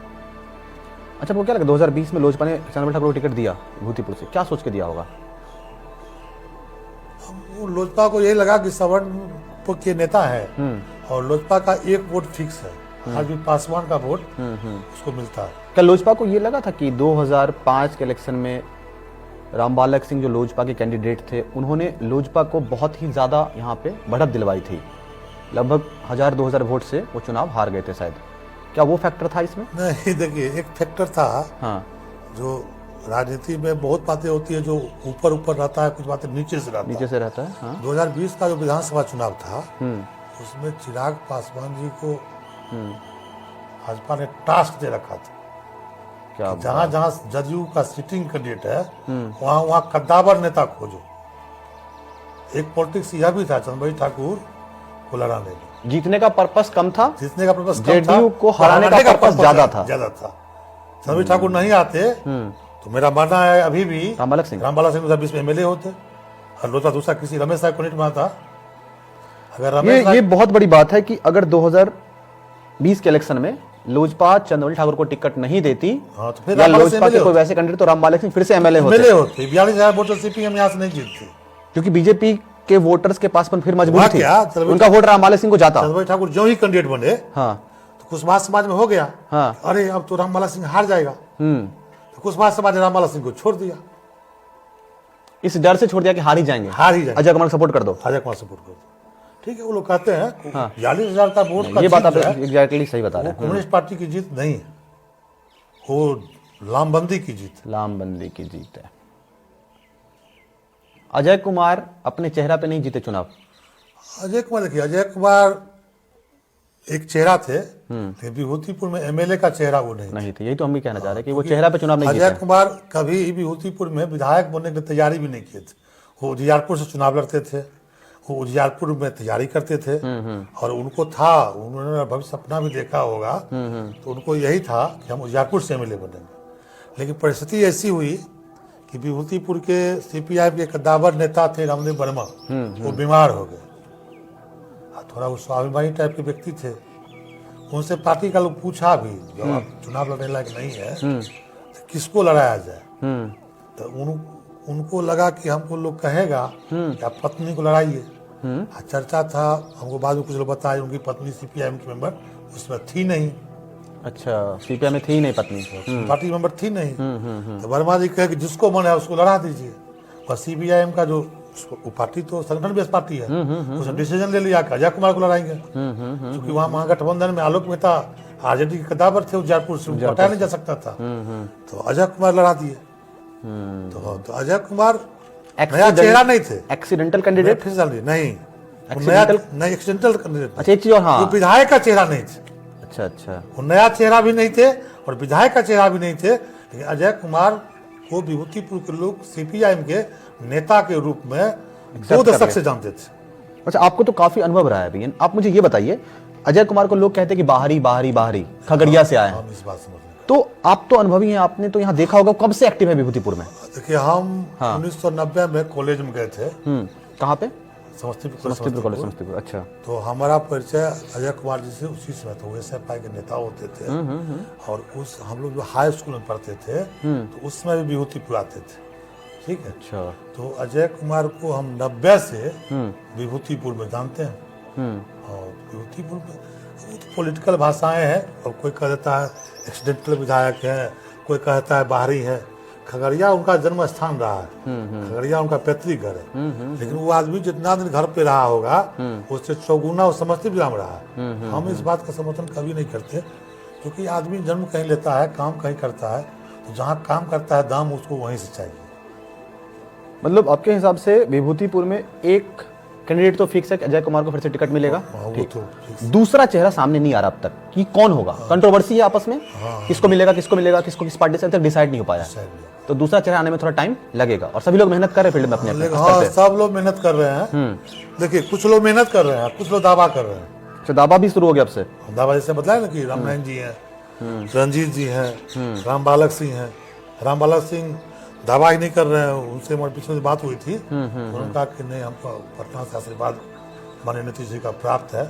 अच्छा, वो क्या लगा 2020 में लोजपा ने चंद्रवली ठाकुर को टिकट दिया विभूतिपुर से, क्या सोच के दिया होगा? वो लोजपा को यही लगा कि सवर्ण के नेता है और लोजपा का एक वोट फिक्स है, आज भी पासवान का वोट उसको मिलता है। क्या लोजपा को ये लगा था कि 2005 के इलेक्शन में रामबालक सिंह जो लोजपा के कैंडिडेट थे, उन्होंने लोजपा को बहुत ही ज्यादा यहाँ पे बढ़त दिलवाई थी, लगभग 1000-2000 वोट से वो चुनाव हार गए थे शायद, क्या वो फैक्टर था इसमें? नहीं, देखिए एक फैक्टर था। हाँ। जो राजनीति में बहुत बातें होती है जो ऊपर ऊपर रहता है, कुछ बातें नीचे से रहता है। हाँ। 2020 का जो विधानसभा चुनाव था उसमें चिराग पासवान जी को भाजपा ने टास्क दे रखा था क्या जहां जहां जदयू का सिटिंग कैंडिडेट है वहां वहां कद्दावर नेता खोजो। एक पॉलिटिक्स यह भी था चंद्रभाई ठाकुर को लड़ाने में, जीतने का पर्पस कम था, जीतने का पर्पस जेडीयू को हराने का पर्पस ज्यादा था। चंद्रभाई ठाकुर नहीं आते तो मेरा मानना है अभी भी रामबालक सिंह 2020 में एमएलए होते और लोटा दूसरा किसी रमेश साहब को नहीं बनाता। अगर रमेश ये बहुत बड़ी बात है कि अगर 2020 के इलेक्शन में लोजपा चंद्रवली ठाकुर को टिकट नहीं देती, हाँ, तो फिर या रामबालक लोजपा सिंह के कोई वैसे कैंडिडेट, तो रामबालक सिंह फिर से एमएलए होते, 42,000 वोटर सीपीएम यहाँ से नहीं जीतते, क्योंकि बीजेपी के वोटर्स के पास फिर मजबूरी थी, क्या उनका वोट रामबालक सिंह को जाता। चंद्रभाई ठाकुर जो ही कैंडिडेट बने हाँ तो कुशवाहा समाज में हो गया, हाँ अरे अब तो रामबालक सिंह हार जाएगा, तो कुशवाहा समाज ने रामबालक सिंह को छोड़ दिया, इस डर से छोड़ दिया कि हार ही जाएंगे, अजय कुमार सपोर्ट कर दो, अजय कुमार सपोर्ट कर दो। ठीक है, वो लोग कहते हैं हाँ। 42,000 का वोट का ये बात आप जीत है, एग्जैक्टली सही बता रहे हैं। कम्युनिस्ट पार्टी की जीत नहीं है, वो लामबंदी की जीत। लामबंदी की जीत है। अजय कुमार अपने चेहरा पे नहीं जीते चुनाव। अजय कुमार देखिए, अजय कुमार एक चेहरा थे, लेकिन विभूतिपुर में एमएलए का चेहरा वो नहीं थे। यही तो हम भी कहना चाह रहे हैं कि वो चेहरा पे चुनाव नहीं जीते। अजय कुमार कभी विभूतिपुर में विधायक बनने की तैयारी भी नहीं किए थे। वो उजियारपुर से चुनाव लड़ते थे, वो उजियारपुर में तैयारी करते थे, और उनको था, उन्होंने भविष्य सपना भी देखा होगा, तो उनको यही था कि हम उजियारपुर से एमएलए बनेंगे। लेकिन परिस्थिति ऐसी हुई कि विभूतिपुर के सीपीआई के कद्दावर नेता थे रामदेव वर्मा, वो बीमार हो गए, थोड़ा वो स्वाभिमानी टाइप के व्यक्ति थे। उनसे पार्टी का लोग पूछा भी, जब आप चुनाव लड़ने लायक नहीं है तो किसको लड़ाया जाए, तो उनको लगा कि हमको लोग कहेगा कि आप पत्नी को लड़ाइए। चर्चा था, हमको बाद में कुछ लोग बताए उनकी पत्नी सीपीआईएम की मेंबर उसमें थी नहीं। अच्छा, सीपीआई में थी नहीं पत्नी, पार्टी मेंबर थी नहीं। तो वर्मा जी कहे कि जिसको मन है उसको लड़ा दीजिए, और सीपीआईएम का जो वो पार्टी तो संगठन बेस्ड पार्टी है, उसने डिसीजन ले लिया कि अजय कुमार को लड़ाएंगे, क्योंकि वहाँ महागठबंधन में आलोक मेहता आरजेडी के कद्दावर थे, उजियारपुर से हटाया नहीं जा सकता था, तो अजय कुमार लड़ा दिए। तो अजय कुमार नया चेहरा नहीं थे, एक्सीडेंटल कैंडिडेट नहीं, एक्सीडेंटल कैंडिडेट। अच्छा, एक चीज और, हाँ, विधायक का चेहरा नहीं थे। अच्छा, वो नया चेहरा भी नहीं थे और विधायक का चेहरा भी नहीं थे, लेकिन अजय कुमार को विभूतिपुर के लोग सीपीआईएम के नेता के रूप में 2 दशक से जानते थे। अच्छा, आपको तो काफी अनुभव रहा है अभी, आप मुझे ये बताइए, अजय कुमार को लोग कहते हैं कि बाहरी खगड़िया से आए हैं, इस बात समझ, तो आप तो अनुभवी हैं, आपने तो यहाँ देखा होगा, कब से एक्टिव है विभूतिपुर में? देखिए, हम 1990 में कॉलेज में गए थे। कहाँ पे? समस्तीपुर कॉलेज, समस्तीपुर। अच्छा, तो हमारा परिचय अजय कुमार जी से उसी समय था, वो एसएफआई के नेता होते थे, और उस हम लोग जो हाई स्कूल में पढ़ते थे तो उस समय भी विभूतिपुर आते थे। ठीक है, अच्छा, तो अजय कुमार को हम 90 से विभूतिपुर में जानते हैं, और विभूतिपुर में पॉलिटिकल भाषाएं हैं, और कोई कह देता है एक्सीडेंटल विधायक है, कोई कहता है बाहरी है। खगड़िया उनका जन्म स्थान रहा है, खगड़िया उनका पैतृक घर है, लेकिन वो आदमी जितना दिन घर पे रहा होगा उससे चौगुना वो समस्तीपुर जिला में रहा है। हम इस बात का समर्थन कभी नहीं करते, क्योंकि आदमी जन्म कहीं लेता है, काम कहीं करता है, तो जहाँ काम करता है दाम उसको वहीं से चाहिए। मतलब आपके हिसाब से विभूतिपुर में एक कैंडिडेट तो फिक्स है कि अजय कुमार को फिर से टिकट मिलेगा, तो दूसरा चेहरा सामने नहीं आ रहा अब तक कि कौन होगा, कंट्रोवर्सी है आपस में, किसको मिलेगा किसको किस पार्टी से, अब तक डिसाइड नहीं हो पाया, तो दूसरा चेहरा आने में थोड़ा टाइम लगेगा, और सभी लोग मेहनत कर रहे हैं फील्ड में अपने हाँ, सब लोग मेहनत कर रहे हैं। देखिए, कुछ लोग मेहनत कर रहे हैं, कुछ लोग दावा कर रहे हैं। अच्छा, दावा भी शुरू हो गया अब से? दावा जैसे बताया ना कि रामनारायण जी हैं, रंजीत जी हैं, रामबालक सिंह हैं। रामबालक सिंह दावा ही नहीं कर रहे हैं, उनसे हमारे पीछे बात हुई थी, उन्होंने कहा कि नहीं, हमको पटना से आशीर्वाद माननीय नीतीश जी का प्राप्त है।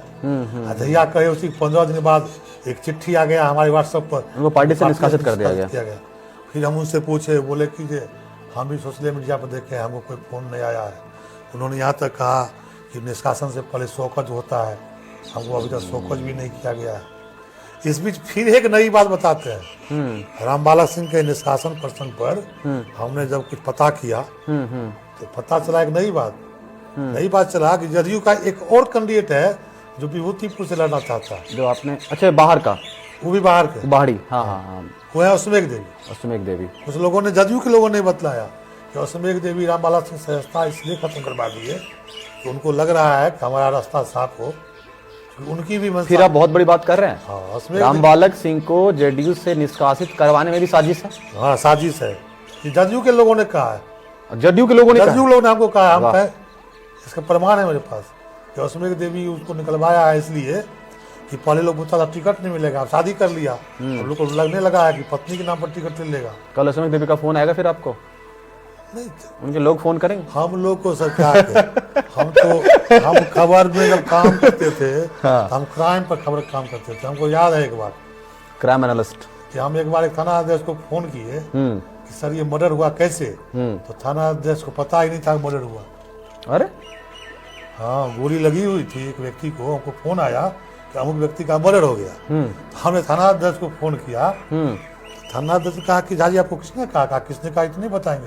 दहिया कहे उसी 15 दिन बाद एक चिट्ठी आ गया हमारे व्हाट्सएप पर, वो पार्टी से निष्कासित कर दिया गया। फिर हम उनसे पूछे, बोले कि हम भी सोशल मीडिया पर देखे, हमको कोई फोन नहीं आया है। उन्होंने यहाँ तक कहा कि निष्कासन से पहले शोकज होता है, हमको अभी तक शोकज भी नहीं किया गया है। इस बीच फिर एक नई बात बताते हैं, रामबालक सिंह के निष्कासन प्रसंग पर हमने जब कुछ पता किया तो पता चला एक नई बात चला कि जदयू का एक और कैंडिडेट है जो विभूतिपुर से लड़ना चाहता है। जो आपने, अच्छा, बाहर का, वो भी बाहर के, बाहरी, हाँ, वो है अश्वमेघ देवी। कुछ लोगों ने, जदयू के लोगों ने बतलाया कि अश्वमेघ देवी रामबालक सिंह से रास्ता इसलिए खत्म करवा दिए कि उनको लग रहा है कि हमारा रास्ता साफ हो, उनकी भी मंशा। फिर आप बहुत बड़ी बात कर रहे हैं। हाँ, उसमें रामबालक सिंह को जेडीयू से निष्कासित करवाने में भी साजिश है। हाँ, साजिश है, ये जदयू के लोगों ने कहा है। जदयू के लोगों ने जदयू लोगों ने हमको कहा, हम वाह। कहे, इसका प्रमाण है मेरे पास कि अश्वमेध देवी उसको निकलवाया है इसलिए कि पहले लोग पूछता था टिकट नहीं मिलेगा, अब शादी कर लिया, अब लोग को लगने लगा है कि पत्नी के नाम पर टिकट मिलेगा। कल अश्वमेध देवी का फोन आएगा फिर आपको? नहीं, उनके लोग फोन करेंगे? हम लोग को सरकार के हम खबर में जब काम करते थे हाँ। तो हम क्राइम पर खबर काम करते थे। हमको याद है एक बार क्राइम एनालिस्ट। कि हम एक बार एक थाना अध्यक्ष को फोन किए कि सर ये मर्डर हुआ कैसे, तो थाना अध्यक्ष को पता ही नहीं था मर्डर हुआ। अरे हाँ, गोली लगी हुई थी एक व्यक्ति को, हमको फोन आया कि अमुक व्यक्ति का मर्डर हो गया। हमने थाना अध्यक्ष को फोन किया, थाना अध्यक्ष ने कहा कि झाजी आपको किसने कहा किसने कहा इतने बताएंगे,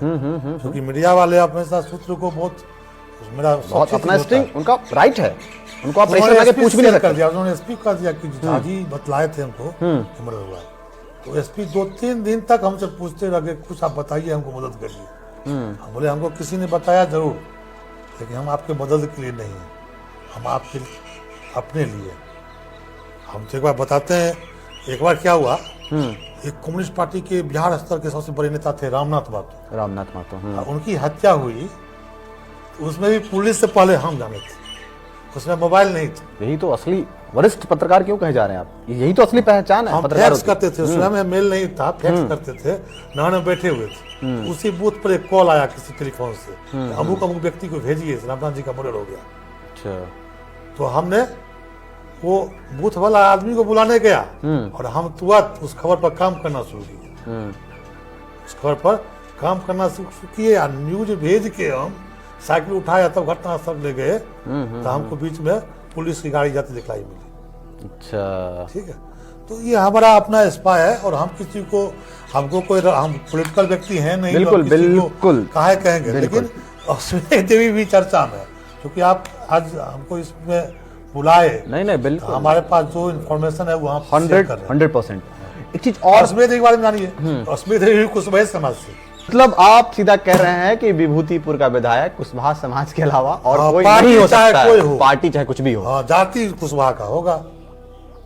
क्योंकि मीडिया वाले हमेशा सूत्र को बहुत मेरा बहुत अपना स्ट्रिंग, उनका राइट है, उनको आप उन्होंने प्रेशर लगा के SP पूछ भी नहीं कर सकते। दिया, उन्होंने एसपी कर दिया कि झाजी बतलाए थे हमको कि मर्डर हुआ है। तो एसपी 2-3 दिन तक हमसे पूछते रह गए, कुछ आप बताइए, हमको मदद करिए। हम बोले हमको किसी ने बताया जरूर, लेकिन हम आपके मदद के लिए नहीं है, हम आपके अपने लिए। हम तो एक बार बताते हैं, एक बार क्या हुआ, एक कम्युनिस्ट पार्टी के बिहार स्तर के सबसे बड़े नेता थे रामनाथ माथुर। रामनाथ माथुर। उनकी हत्या हुई, तो उसमें भी पुलिस से पहले हम जाने थे, उसमें मोबाइल नहीं था। यही तो असली वरिष्ठ पत्रकार क्यों कहे जा रहे हैं आप? यही तो असली पहचान है हम पत्रकारों फैक्स की। करते थे, उसमें हमें मेल नहीं था, फैक्स करते थे, नाने बैठे हुए थे। उसी बूथ पर एक कॉल आया किसी टेलीफोन से, अमुक अमुक व्यक्ति को भेजिए, रामनाथ जी का मर्डर हो गया। अच्छा। तो हमने वो बूथ वाला आदमी को बुलाने गया और हम तुरंत उस खबर पर काम करना शुरू किया। उस खबर पर काम करना शुरू किए, न्यूज भेज के हम साइकिल उठाया, तब घटनास्थल ले गए, तो हमको बीच में पुलिस की गाड़ी जाती दिखलाई मिली। अच्छा, ठीक है, तो ये हमारा अपना स्पा है, और हम किसी को, हमको कोई, हम पॉलिटिकल व्यक्ति हैं नहीं, बिल्कुल, हम किसी को बिल्कुल। काहे कहेंगे, बिल्कुल। लेकिन अश्वमेध देवी भी चर्चा में है, क्योंकि आप आज हमको इसमें बुलाए, नहीं बिल्कुल, हमारे पास जो इन्फॉर्मेशन है वो हम शेयर कर रहे हैं। 100%। एक चीज और, अश्वमेध देवी के बारे में जानिए, अश्वमेध देवी कुशवाहा समाज से, मतलब आप सीधा कह रहे हैं कि विभूतिपुर का विधायक कुशवाहा समाज के अलावा और हाँ, कोई पार्टी नहीं हो चाहे सकता कोई है। हो। पार्टी चाहे कुछ भी हो। हाँ, जाति कुशवाहा का होगा।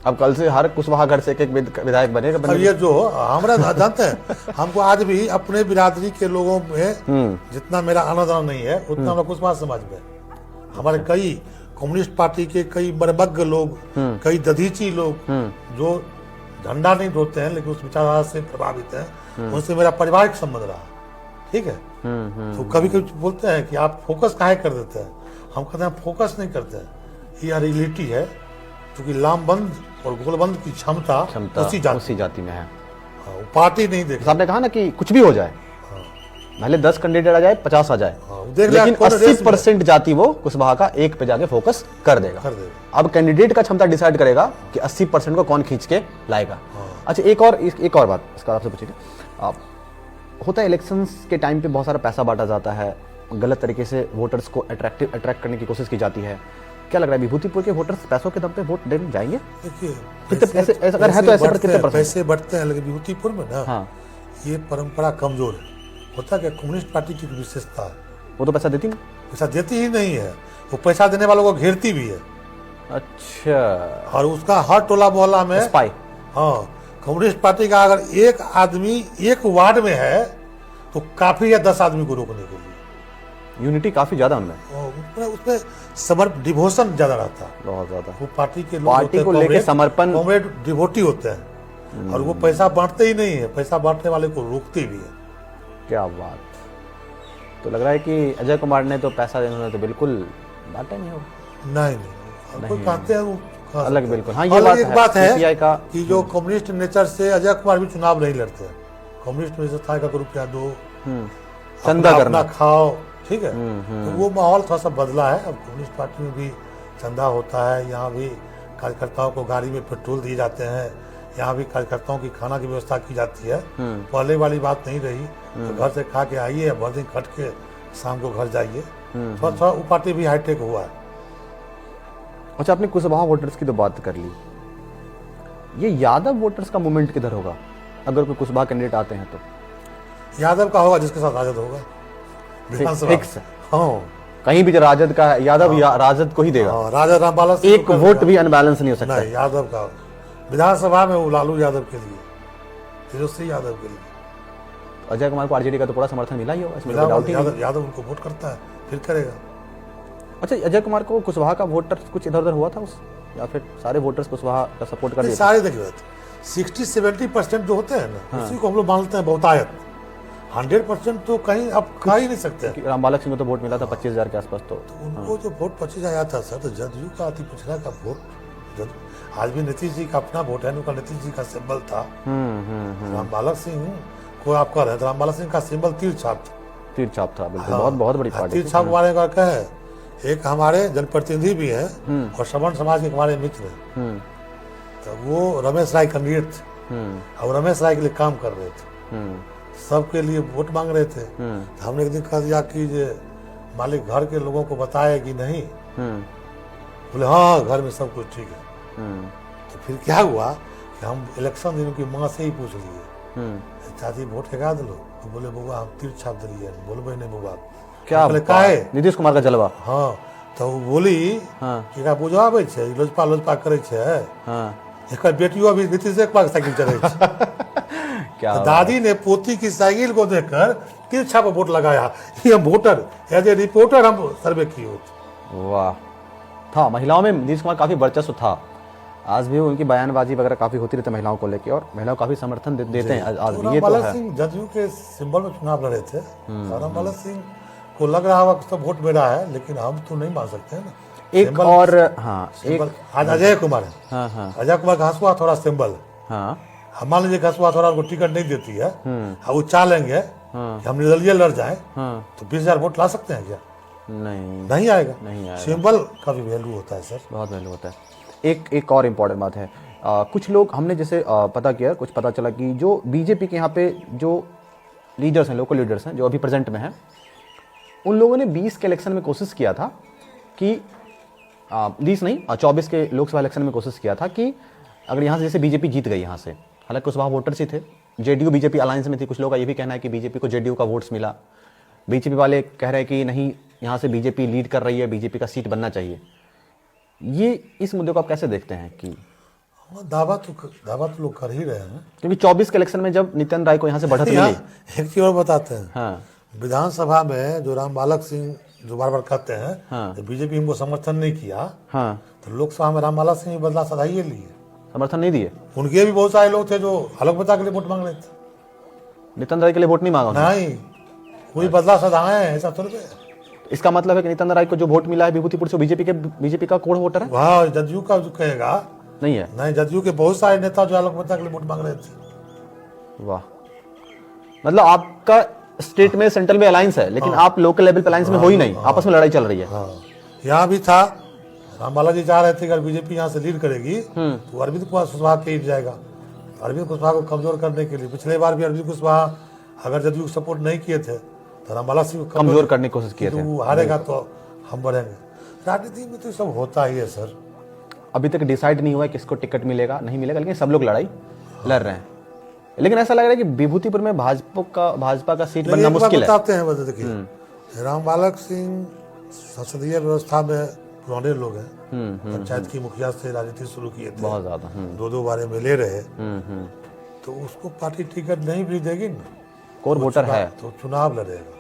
अब कल से हर कुशवाहा घर से एक विधायक बनेगा। अब ये जो हमारा जानते हैं, हमको आज भी अपने बिरादरी के लोगों में जितना मेरा आना नहीं है, उतना हमारा कुशवाहा समाज में। हमारे कई कम्युनिस्ट पार्टी के कई बड़बग्ग लोग, कई दधीची लोग जो झंडा नहीं ढोते हैं लेकिन उस विचारधारा से प्रभावित हैं, उनसे मेरा पारिवारिक संबंध रहा। ठीक है, तो कभी कभी बोलते हैं कि आप फोकस काहे कर देते हैं, हम कहते हैं फोकस नहीं करते हैं, ये रियलिटी है, क्योंकि लामबंद और गोलबंद की क्षमता उसी जाति में है। वो पार्टी नहीं देख। आपने कहा ना कि कुछ भी हो जाए, भले 10 कैंडिडेट आ जाए, 50 आ जाए, देख लिया, लेकिन कौन रेस 80% जाति वो कुशवाहा का एक पे जाके फोकस कर देगा। अब कैंडिडेट का क्षमता डिसाइड करेगा कि 80% को कौन खींच के लाएगा। अच्छा, एक और बात इसका आपसे पूछिए, होता है इलेक्शंस के टाइम पे बहुत सारा पैसा बांटा जाता है, गलत तरीके से वोटर्स को अट्रैक्ट करने की कोशिश की जाती है। क्या लग रहा है विभूतिपुर के वोटर्स पैसों के दम पे वोट देने जाएंगे? देखिए, अगर है तो ऐसे कितने परसेंट? पैसे बढ़ते हैं, लेकिन विभूतिपुर में ना, हाँ, ये परंपरा कमजोर है। होता है कि कम्युनिस्ट पार्टी की विशेषता है, वो तो पैसा देती नहीं। पैसा देती ही नहीं है, वो पैसा देने वालों को घेरती भी है। अच्छा, और उसका हर टोला मोहल्ला में स्पाई। हाँ, कम्युनिस्ट पार्टी का अगर एक आदमी एक वार्ड में है तो काफी है 10 आदमी को रोकने के लिए। यूनिटी काफी ज्यादा उनमें, उसमें समर्पण डिवोशन ज्यादा रहता है, बहुत ज्यादा। वो पार्टी के लोग पार्टी को लेके समर्पण, कॉमरेड डिवोटी होते हैं, और वो पैसा बांटते ही नहीं है, पैसा बांटने वाले को रोकते भी है। क्या बात। तो लग रहा है कि अजय कुमार ने तो पैसा देने तो बिल्कुल बांटा नहीं होगा। नहीं, कोई कहते हैं वो अलग, बिल्कुल। हाँ, ये बात है CPI का कि जो कम्युनिस्ट नेचर से अजय कुमार भी चुनाव नहीं लड़ते हैं। कम्युनिस्ट में से था का रुपया दो, चंदा करना, खाओ, ठीक है। तो वो माहौल थोड़ा सा बदला है। अब कम्युनिस्ट पार्टी में भी चंदा होता है, यहाँ भी कार्यकर्ताओं को गाड़ी में पेट्रोल दिए जाते हैं, यहाँ भी कार्यकर्ताओं की खाना की व्यवस्था की जाती है। पहले वाली बात नहीं रही, तो घर से खा के आइए, भर दिन खट के शाम को घर जाइए। थोड़ा वो पार्टी भी हाईटेक हुआ है। अच्छा, आपने कुशवाहा वोटर्स की तो बात कर ली, ये यादव वोटर्स का मूवमेंट किधर होगा अगर कोई कुशवाहा कैंडिडेट आते हैं तो? यादव का होगा जिसके साथ राजद होगा विधानसभा। फिक्स। हाँ, कहीं भी जो राजद का है, यादव राजद को ही देगा। राजा रामबाला सिंह एक को कर वोट देगा। भी अनबैलेंस नहीं हो सकता। नहीं, यादव का विधानसभा में वो लालू यादव के लिए, तेजस्वी यादव के लिए, अजय कुमार को आरजेडी का तो पूरा समर्थन मिला ही होगा, इसमें कोई डाउट ही नहीं। यादव उनको वोट करता है, फिर करेगा। अच्छा, अजय कुमार को कुशवाहा का वोटर कुछ इधर उधर हुआ था उस, या फिर सारे वोटर्स कुशवाहा का सपोर्ट कर दिए थे? सारे देखिए 60-70% जो होते हैं ना, उसी को हम लोग मानते हैं बहुतायत। 100% तो कहीं आप खा ही नहीं सकते। कि रामबालक सिंह को तो वोट मिला था 25,000 के आसपास। तो उनको जो वोट 25 आया था सर, तो जदयू का अति पिछड़ा का वोट, आज भी नीतीश जी का अपना वोट है, उनका नीतीश जी का सिंबल था। रामबालक सिंह को आप कह रहे हैं, तो रामबालक सिंह का सिंबल तीर छाप था। तीर छाप था, बिल्कुल। बहुत बहुत बड़ी पार्टी तीर छाप वाले का क्या है, एक हमारे जनप्रतिनिधि भी हैं और श्रवण समाज के हमारे मित्र हैं। तो वो रमेश राय कैंडिडेट थे और रमेश राय के लिए काम कर रहे थे, सबके लिए वोट मांग रहे थे। तो हमने एक दिन कह दिया कि ये मालिक घर के लोगों को बताएगी नहीं, बोले हाँ घर में सब कुछ ठीक है। तो फिर क्या हुआ कि हम इलेक्शन दिन की माँ से ही पूछ लिए, चाची वोट लगा दो, तो बोले बउआ हम तीर छाप दिलिए, बोलबे नहीं बउआ। क्या काहे नीतीश कुमार का जलवा। हाँ, तो वो बोली कि का बुझाबै छै, लोजपा लोजपा करे छै। एकर बेटियों अभी नीतीश कुमार के साइकिल चले छै। क्या तो दादी ने पोती की साइकिल को देखकर तीर छाप वोट लगाया। ये वोटर एज ए रिपोर्टर हम सर्वे किए। वाह, था महिलाओं में नीतीश कुमार काफी वर्चस्व था। आज भी उनकी बयानबाजी वगैरह काफी होती रहती है महिलाओं को लेकर, और महिलाओं काफी समर्थन देते हैं आज भी। ये तो है। सिंह जदयू के सिंबल में चुनाव लड़े थे। रामबाला सिंह को लग रहा होगा सब वोट मेरा है, लेकिन हम तो नहीं मान सकते हैं ना। एक और एक आज अजय कुमार है। अजय कुमार का हंसुआ थोड़ा सिंबल। हम मान लीजिए हंसुआ थोड़ा उनको टिकट नहीं देती है, वो चाहेंगे कि हम निर्दलीय लड़ जाए, तो 20,000 वोट ला सकते हैं क्या? नहीं आएगा। सिंबल का भी वैल्यू होता है सर, बहुत वैल्यू होता है। एक और इम्पोर्टेंट बात है, कुछ लोग हमने जैसे पता किया, कुछ पता चला कि जो बीजेपी के यहाँ पे जो लीडर्स हैं, लोकल लीडर्स हैं जो अभी प्रेजेंट में हैं, उन लोगों ने 20 के इलेक्शन में कोशिश किया था कि 20 नहीं 24 के लोकसभा इलेक्शन में कोशिश किया था कि अगर यहाँ से जैसे बीजेपी जीत गई यहाँ से, हालांकि कुछ वहाँ वोटर्स ही थे, जेडीयू बीजेपी अलायंस में थी, कुछ लोग का ये भी कहना है कि बीजेपी को जेडीयू का वोट्स मिला। बीजेपी वाले कह रहे हैं कि नहीं, यहाँ से बीजेपी लीड कर रही है, बीजेपी का सीट बनना चाहिए। ये इस मुद्दे को आप कैसे देखते हैं कि दावा तो लोग कर ही रहे हैं, क्योंकि 24 के इलेक्शन में जब नितिन राय को यहाँ से बढ़त मिली। एक चीज और बताते हैं, विधानसभा में जो रामबालक सिंह जो बार बार कहते हैं तो बीजेपी हमको समर्थन नहीं किया, तो लोकसभा में रामबालक सिंह बदला सधाइए लिए, समर्थन नहीं दिए। उनके भी बहुत सारे लोग थे जो आलोकबता के लिए वोट मांग रहे थे, नितिन राय के लिए वोट नहीं मांगा। नहीं, कोई बदला सधाए ऐसा थोड़े। इसका मतलब है कि नितिन राय को जो वोट मिला है विभूतिपुर से, बीजेपी का कोर वोटर है। वहाँ जदयू का जो कहेगा नहीं है। नहीं, जदयू के बहुत सारे नेता जो आलोकबता के लिए वोट मांग रहे थे। वाह, मतलब आपका स्टेट में सेंट्रल में अलायंस है, लेकिन आप लोकल लेवल पे अलायंस में हो ही नहीं, आपस में लड़ाई चल रही है। यहाँ भी था, रामबाला जी चाह रहे थे अगर बीजेपी यहाँ से लीड करेगी तो अरविंद कुशवाहा के ही जाएगा। अरविंद कुशवाहा को कमजोर करने के लिए पिछले बार भी अरविंद कुशवाहा अगर जदयू सपोर्ट नहीं किए थे तो रामबाला सिंह को कमजोर करने की कोशिश किए थे। हारेगा तो हम बढ़ेंगे। राजनीति में तो सब होता ही है सर। अभी तक डिसाइड नहीं हुआ है किसको टिकट मिलेगा नहीं मिलेगा, लेकिन सब लोग लड़ाई लड़ रहे हैं। लेकिन ऐसा लग रहा है कि विभूतिपुर में भाजपा का सीट बनना मुश्किल है। बताते हैं, देखिए रामबालक सिंह संसदीय व्यवस्था में पुराने लोग हैं, पंचायत की मुखिया से राजनीति शुरू किए थे, बहुत ज्यादा 2-2 बारे में ले रहे, तो उसको पार्टी टिकट नहीं भी देगी ना, कोर वोटर है तो चुनाव लड़ेगा।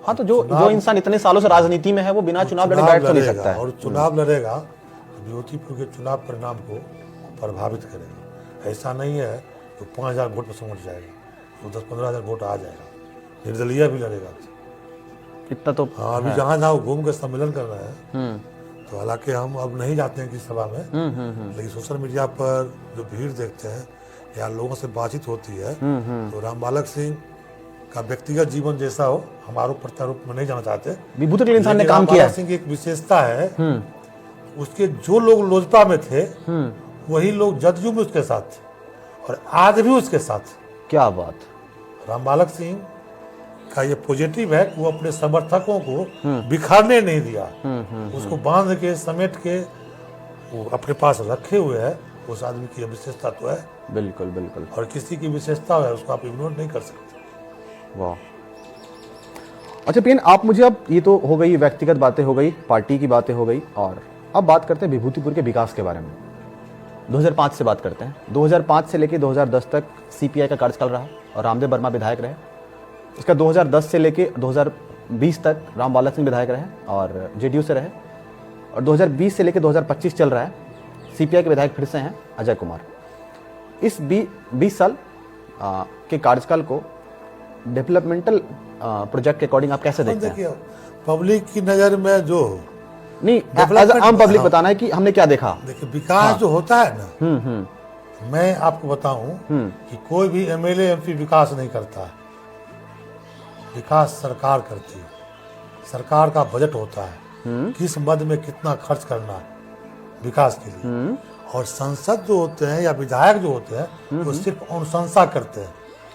हाँ, तो जो इंसान इतने सालों से राजनीति में है वो बिना चुनाव लड़े बैठ तो नहीं सकता है। और चुनाव लड़ेगा तो विभूतिपुर के चुनाव परिणाम को प्रभावित करेगा। ऐसा नहीं है तो 5,000 वोट पर समझ जाएगा, तो 10-15,000 वोट आ जाएगा। निर्दलीय भी लड़ेगा इतना तो। हाँ, अभी जहाँ घूम के सम्मेलन कर रहे हैं, तो हालांकि हम अब नहीं जाते हैं किसी सभा में, लेकिन सोशल मीडिया पर जो भीड़ देखते हैं या लोगों से बातचीत होती है, तो रामबालक सिंह का व्यक्तिगत जीवन जैसा हो, हम आरोप प्रत्यारोप में नहीं जाना चाहते। विभूतिपुर के इंसान ने काम किया। सिंह की एक विशेषता है, उसके जो लोग लोजपा में थे वही लोग जदयू में उसके साथ थे और आज भी उसके साथ। क्या बात। रामबालक सिंह का ये पॉजिटिव है कि वो अपने समर्थकों को बिखरने नहीं दिया, उसको बांध के समेट के वो अपने पास रखे हुए है। उस आदमी की विशेषता तो है। बिल्कुल बिल्कुल। और किसी की विशेषता है उसको आप इग्नोर नहीं कर सकते। वाह। अच्छा पीएन, आप मुझे अब, ये तो हो गई व्यक्तिगत बातें, हो गई पार्टी की बातें, हो गई, और अब बात करते हैं विभूतिपुर के विकास के बारे में। 2005 से बात करते हैं। 2005 से लेकर 2010 तक सीपीआई का कार्यकाल रहा और रामदेव वर्मा विधायक रहे। इसका 2010 से लेकर 2020 तक रामबालक सिंह विधायक रहे और जेडीयू से रहे, और 2020 से लेकर 2025 चल रहा है, सीपीआई के विधायक फिर से हैं अजय कुमार। इस 20 साल के कार्यकाल को डेवलपमेंटल प्रोजेक्ट के अकॉर्डिंग आप कैसे देखते हैं? देखिए, पब्लिक की नज़र में जो नहीं, एज आम पब्लिक बताना है कि हमने क्या देखा। देखिए, विकास जो होता है ना, मैं आपको बताऊं कि कोई भी एमएलए एमपी विकास नहीं करता है। विकास सरकार करती है। सरकार का बजट होता है किस मद में कितना खर्च करना है विकास के लिए, और संसद जो होते हैं या विधायक जो होते हैं वो सिर्फ अनुशंसा करते हैं।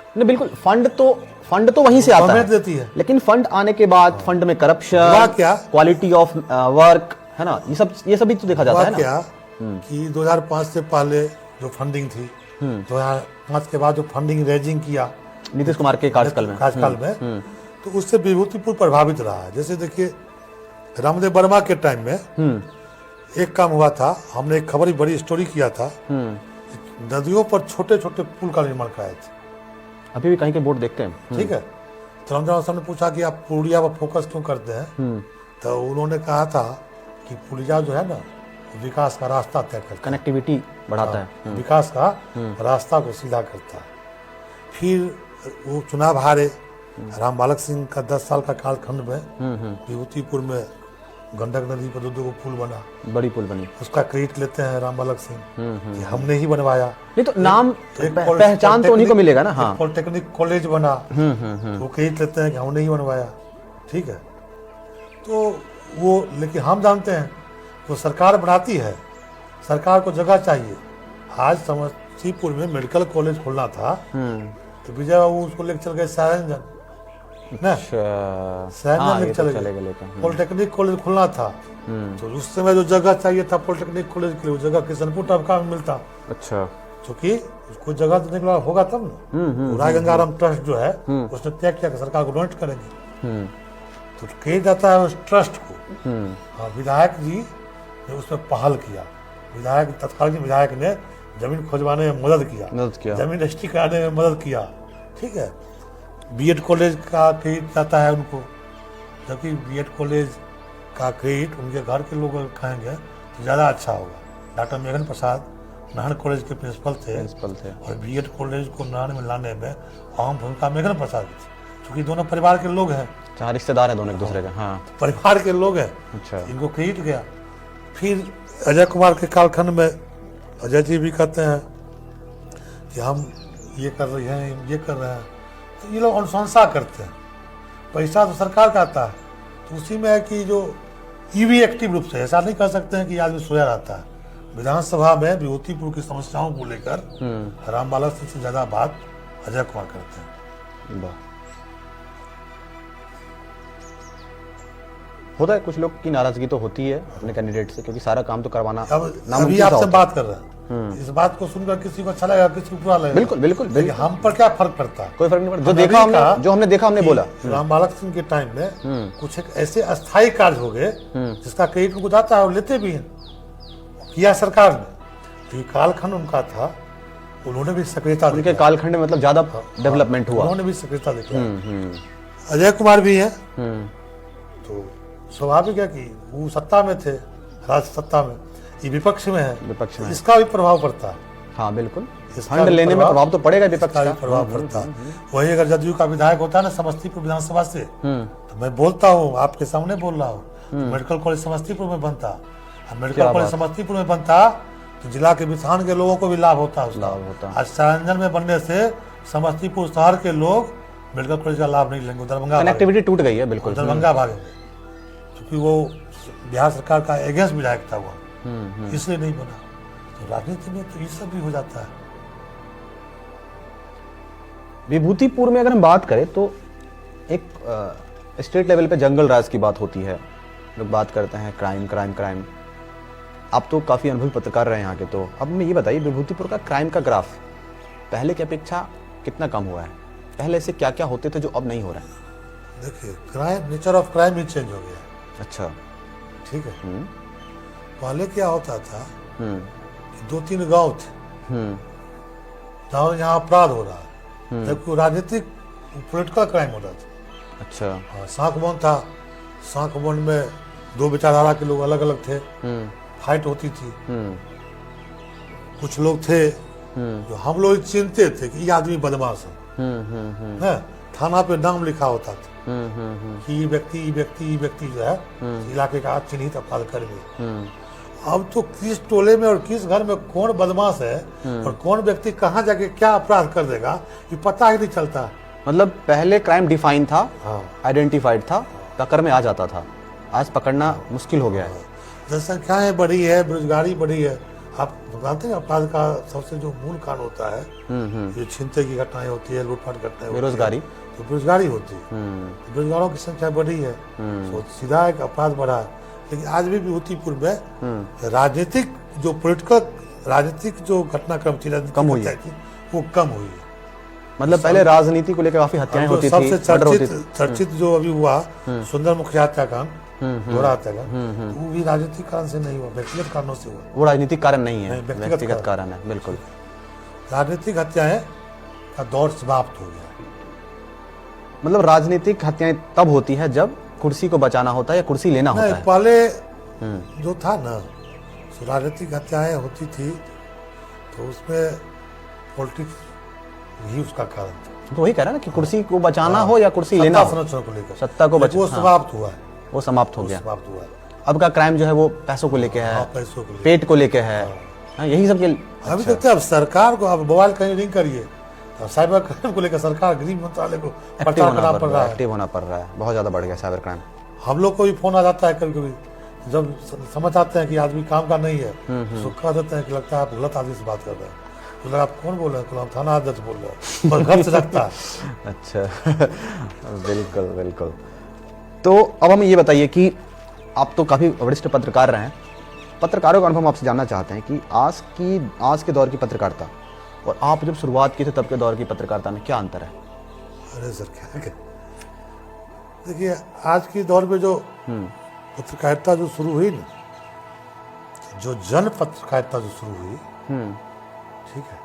नहीं, बिल्कुल, फंड तो वहीं से आता है, देती है। लेकिन फंड आने के बाद फंड में करप्शन, क्या क्वालिटी ऑफ वर्क, है ना, ये सब भी तो देखा जाता है ना। क्या कि 2005 से पहले जो फंडिंग थी, 2005 के बाद जो फंडिंग रेजिंग किया नीतीश कुमार के कार्यकाल में, तो उससे विभूतिपुर प्रभावित रहा है। जैसे देखिए, रामदेव वर्मा के टाइम में एक काम हुआ था, हमने एक खबर बड़ी स्टोरी किया था, नदियों पर छोटे छोटे पुल का निर्माण कराए थे। अभी भी कहीं के बोर्ड देखते हैं। ठीक है, तो रामदेव साहब ने पूछा कि आप पुलिया पर फोकस क्यों करते हैं, तो उन्होंने कहा था कि पुलिया जो है ना, विकास का रास्ता तय करता है, कनेक्टिविटी बढ़ाता है, विकास का रास्ता को सीधा करता है। फिर वो चुनाव हारे, रामबालक सिंह का 10 साल का कालखंड में विभूतिपुर में गंडक नदी पर दो पुल बना, बड़ी पुल बनी, उसका क्रेडिट लेते हैं रामबालक सिंह कि हमने ही बनवाया। नहीं तो नाम पहचान तो उन्हीं को मिलेगा ना। हाँ, पॉलिटेक्निक कॉलेज बना, वो क्रेडिट लेते हैं कि हमने ही बनवाया। ठीक है, तो वो, लेकिन हम जानते हैं वो सरकार बनाती है, सरकार को जगह चाहिए। आज समस्तीपुर में मेडिकल कॉलेज खोलना था, तो विजय बाबू उसको लेकर चल गए सारंजन, सारंजन चले गए। पॉलिटेक्निक कॉलेज खोलना था, तो उस समय जो जगह चाहिए था पॉलिटेक्निक कॉलेज के लिए, वो जगह किशनपुर टबका में मिलता। अच्छा, क्योंकि उसको जगह देने के बाद होगा तब ना। राय गंगाराम ट्रस्ट जो है उसने तय किया कि सरकार को डोनेट करेंगे, तो कही जाता है उस ट्रस्ट को। हाँ, विधायक जी ने उसमें पहल किया, विधायक तत्कालीन विधायक ने जमीन खोजवाने में मदद किया, जमीन रजिस्ट्री कराने में मदद किया। ठीक है, बीएड कॉलेज का क्रेडिट जाता है उनको, जबकि बीएड कॉलेज का क्रेडिट उनके घर के लोग खाएंगे तो ज़्यादा अच्छा होगा। डॉक्टर मेघन प्रसाद नाहन कॉलेज के प्रिंसिपल थे, और बीएड कॉलेज को नाहन में लाने में अहम भूमिका मेघन प्रसाद की, क्योंकि दोनों परिवार के लोग हैं, रिश्तेदार हैं दोनों एक दूसरे के। हाँ, परिवार के लोग हैं। अच्छा, इनको क्रेडिट गया। फिर अजय कुमार के कालखंड में अजय जी भी कहते हैं कि हम ये कर रहे हैं, ये कर रहे हैं, तो ये लोग अनुशंसा करते हैं। पैसा तो सरकार का आता है, तो उसी में है कि जो ये भी एक्टिव रूप से, ऐसा नहीं कर सकते हैं कि आदमी सोया रहता है। विधानसभा में विभूतिपुर की समस्याओं को लेकर रामबालक सिंह से ज्यादा बात अजय कुमार करते हैं। होता है, कुछ लोग की नाराजगी तो होती है अपने कैंडिडेट से, क्योंकि सारा काम तो करवाना। अभी आपसे बात कर रहे हैं, इस बात को सुनकर किसी को अच्छा लगेगा, किसी को बुरा लगेगा। बिल्कुल बिल्कुल, बिल्कुल। हम पर क्या फर्क पड़ता है? कोई फर्क नहीं पड़ता। जो हमने देखा हमने बोला। रामबालक सिंह के टाइम में कुछ एक ऐसे अस्थायी कार्य हो गए जिसका क्रेडिट उनको जाता है और लेते भी हैं, किया सरकार ने। कालखंड उनका था, उन्होंने भी सक्रियता, उनके कालखंड में मतलब ज्यादा डेवलपमेंट हुआ, उन्होंने भी सक्रियता दिखाई। अजय कुमार भी है, तो स्वाभाविक है कि वो सत्ता में थे, राज्य सत्ता में, ये विपक्ष में है, विपक्ष में, इसका भी प्रभाव पड़ता है। हाँ बिल्कुल, फंड लेने में प्रभाव तो पड़ेगा, विपक्ष का प्रभाव पड़ता है। वही अगर जदयू का विधायक होता है ना समस्तीपुर विधानसभा से, तो मैं बोलता हूँ, आपके सामने बोल रहा हूँ, मेडिकल कॉलेज समस्तीपुर में बनता, मेडिकल कॉलेज समस्तीपुर में बनता तो जिला के बिथान के लोगों को भी लाभ होता है उसका। आज सारंजन में बनने से समस्तीपुर शहर के लोग मेडिकल कॉलेज का लाभ नहीं लेंगे, दरभंगा, कनेक्टिविटी टूट गई है, बिल्कुल दरभंगा भागेंगे, क्योंकि वो बिहार सरकार का अगेंस्ट विधायक था वो, इसलिए नहीं बना। तो राजनीति में तो ये सब भी हो जाता है। विभूतिपुर में अगर हम बात करें तो एक स्टेट लेवल पे जंगल राज की बात होती है, लोग बात करते हैं क्राइम क्राइम क्राइम। आप तो काफ़ी अनुभवी पत्रकार रहे हैं यहाँ के, तो अब मैं ये बताइए विभूतिपुर का क्राइम का ग्राफ पहले की अपेक्षा कितना कम हुआ है? पहले से क्या क्या होते थे जो अब नहीं हो रहा है? देखिए crime, nature of crime he change हो गया। अच्छा। ठीक है। पहले क्या होता था हम्म कि 2-3 गांव थे, हम्म जहाँ यहाँ अपराध हो रहा है, जबकि राजनीतिक पॉलिटिकल क्राइम हो रहा था। अच्छा। हाँ, साँकबोन था, साँकबोन में 2 विचारधारा के लोग अलग अलग थे, फाइट होती थी। कुछ लोग थे जो हम लोग चिंते थे कि ये आदमी बदमाश है, थाना पे नाम लिखा होता था कि ये व्यक्ति जो है इलाके का चिन्हित अपराध कर्मी। अब तो किस टोले में और किस घर में कौन बदमाश है और कौन व्यक्ति कहाँ जाके क्या अपराध कर देगा ये पता ही नहीं चलता। मतलब पहले क्राइम डिफाइन था, हाँ, आइडेंटिफाइड था, टक्कर में आ जाता था। आज पकड़ना मुश्किल हो गया है। जनसंख्याएं बढ़ी है, बेरोजगारी बढ़ी है। आप जानते हैं अपराध का सबसे जो मूल कारण होता है, ये छीनते की घटनाएं होती है, लूटपाट घटनाएं, बेरोजगारी। तो बेरोजगारी होती है, तो बेरोजगारों की संख्या बढ़ी है, तो सीधा एक अपराध बढ़ा। लेकिन आज भी विभूतिपुर में राजनीतिक जो पॉलिटिकल राजनीतिक जो घटनाक्रम थी, कम हुई है, वो कम हुई है। मतलब पहले राजनीति को लेकर काफी हत्याएं होती थी, सबसे मर्डर होती थी। चर्चित जो अभी हुआ सुंदर मुखिया हत्याकांड, दोहरा हत्याकांड, वो भी राजनीतिक कारण से नहीं हुआ, व्यक्तिगत कारणों से हुआ। वो राजनीतिक कारण नहीं है, नहीं, व्यक्तिगत कारण है। बिल्कुल। राजनीतिक हत्याएं का दौर समाप्त हो गया। मतलब राजनीतिक हत्याएं तब होती है जब कुर्सी को बचाना होता है या कुर्सी लेना होता है। पहले जो था ना, राजनीतिक हत्याएं होती थी तो उसमें पॉलिटिक्स ही उसका कारण था। तो वही कह रहा ना कि कुर्सी को बचाना हो या कुर्सी लेना हो, संरक्षण को लेकर सत्ता को वो समाप्त हुआ है, वो समाप्त हो गया। समाप्त हुआ है। अब का क्राइम जो है वो पैसों को लेके है, पैसों को लेकर, पेट को लेके है, यही सब के। अभी देखते हैं अब सरकार को, अब मोबाइल कहीं रिंग करिए, साइबर क्राइम को लेकर सरकार गृह मंत्रालय को प्रचार करना पड़ रहा है, एक्टिव होना पड़ रहा है। बहुत ज्यादा बढ़ गया साइबर क्राइम। हम लोग को भी फोन आ जाता है कभी कभी, जब समझ आते हैं कि आदमी काम का नहीं है, तो कह देते हैं कि लगता है आप गलत आदमी से बात कर रहे हैं। तो लगा आप कौन बोल रहे हैं, हम थाना अध्यक्ष बोल रहे हैं, पर घर से रखता है। अच्छा। बिल्कुल बिल्कुल। तो अब हमें ये बताइए कि आप तो काफी वरिष्ठ पत्रकार रहे हैं, पत्रकारों का अनुभव आपसे जानना चाहते हैं कि आज के दौर की पत्रकारिता और आप जब शुरुआत की थे तब के दौर की पत्रकारिता में क्या अंतर है? अरे सर क्या देखिए, आज की दौर में जो पत्रकारिता जो शुरू हुई ना, जो जन पत्रकारिता जो शुरू हुई, ठीक है,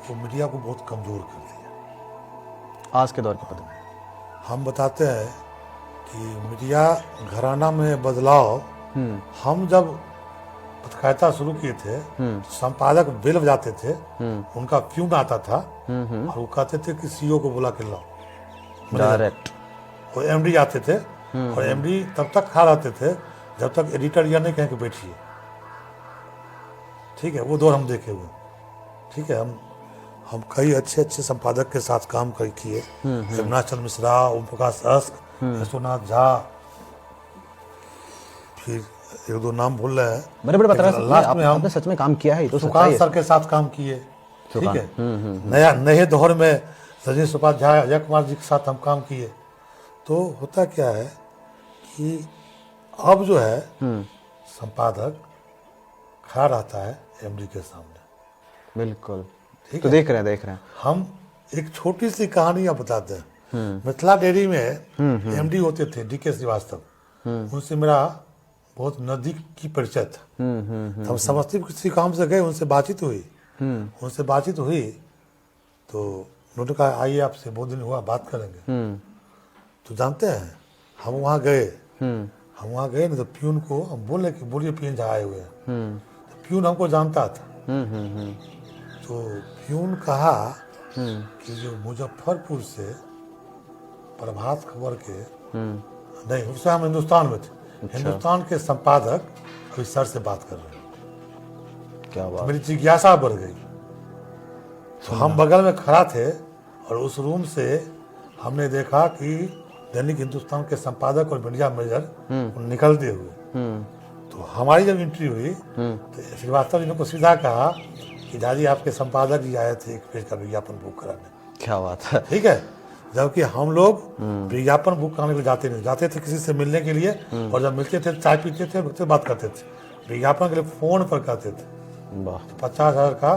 वो मीडिया को बहुत कमजोर कर दिया। आज के दौर की पत्रकारिता हम बताते हैं कि मीडिया घराना में बदलाव, हम जब पत्रकारिता शुरू किए थे, संपादक बेल बजाते थे, उनका प्यून आता था और वो कहते थे कि सीईओ को बुला के लाओ डायरेक्ट। वो एमडी आते थे और एमडी तब तक खा रहते थे जब तक एडिटर यह नहीं कहें कि बैठिए। ठीक है, वो दौर हम देखे हुए। ठीक है, हम कई अच्छे संपादक के साथ काम किए, यमुना चंद्र मिश्रा, ओम प्रकाश अस्क, यशोनाथ झा, फिर 1-2 नाम भूल रहे हैं, बड़े बड़े पत्रकार। लास्ट में हम आपने सच में काम किया है, तो सुकांत सर के साथ काम किए। ठीक है, नए दौर में रजनीश उपाध्याय, अजय कुमार जी के साथ हम काम किए। तो होता क्या है कि अब जो है संपादक खड़ा रहता है एमडी के सामने। बिल्कुल। तो देख रहे हैं। हम एक छोटी सी कहानी आप बताते हैं। मिथिला डेयरी में एमडी होते थे डीके श्रीवास्तव, उनसे मेरा बहुत नजदीक की परिचय था। हम समस्तीपुर किसी काम से गए, उनसे बातचीत हुई, तो उन्होंने कहा आइए आपसे बहुत दिन हुआ बात करेंगे। तो जानते हैं हम वहाँ गए ना, तो प्यून को हम बोले कि बोलिए प्यून जहाँ आए हुए हैं। तो प्यून हमको जानता था। तो प्यून कहा कि जो मुजफ्फरपुर से प्रभात खबर के नहीं, उससे हम हिंदुस्तान में थे। अच्छा। हिंदुस्तान के संपादक अभी सर से बात कर रहे हैं। क्या बात। मेरी जिज्ञासा बढ़ गई। तो हम बगल में खड़ा थे और उस रूम से हमने देखा कि दैनिक हिंदुस्तान के संपादक और मीडिया मैनेजर निकलते हुए। तो हमारी जब एंट्री हुई तो श्रीवास्तव जी ने को सीधा कहा कि दादी आपके संपादक जी आए थे 1 पेज का विज्ञापन बुक कराने। क्या बात है। ठीक है, जबकि हम लोग विज्ञापन बुक कराने के लिए जाते थे किसी से मिलने के लिए, और जब मिलते थे चाय पीते थे, उनसे बात करते थे। विज्ञापन के लिए फोन पर कहते थे। 50,000 का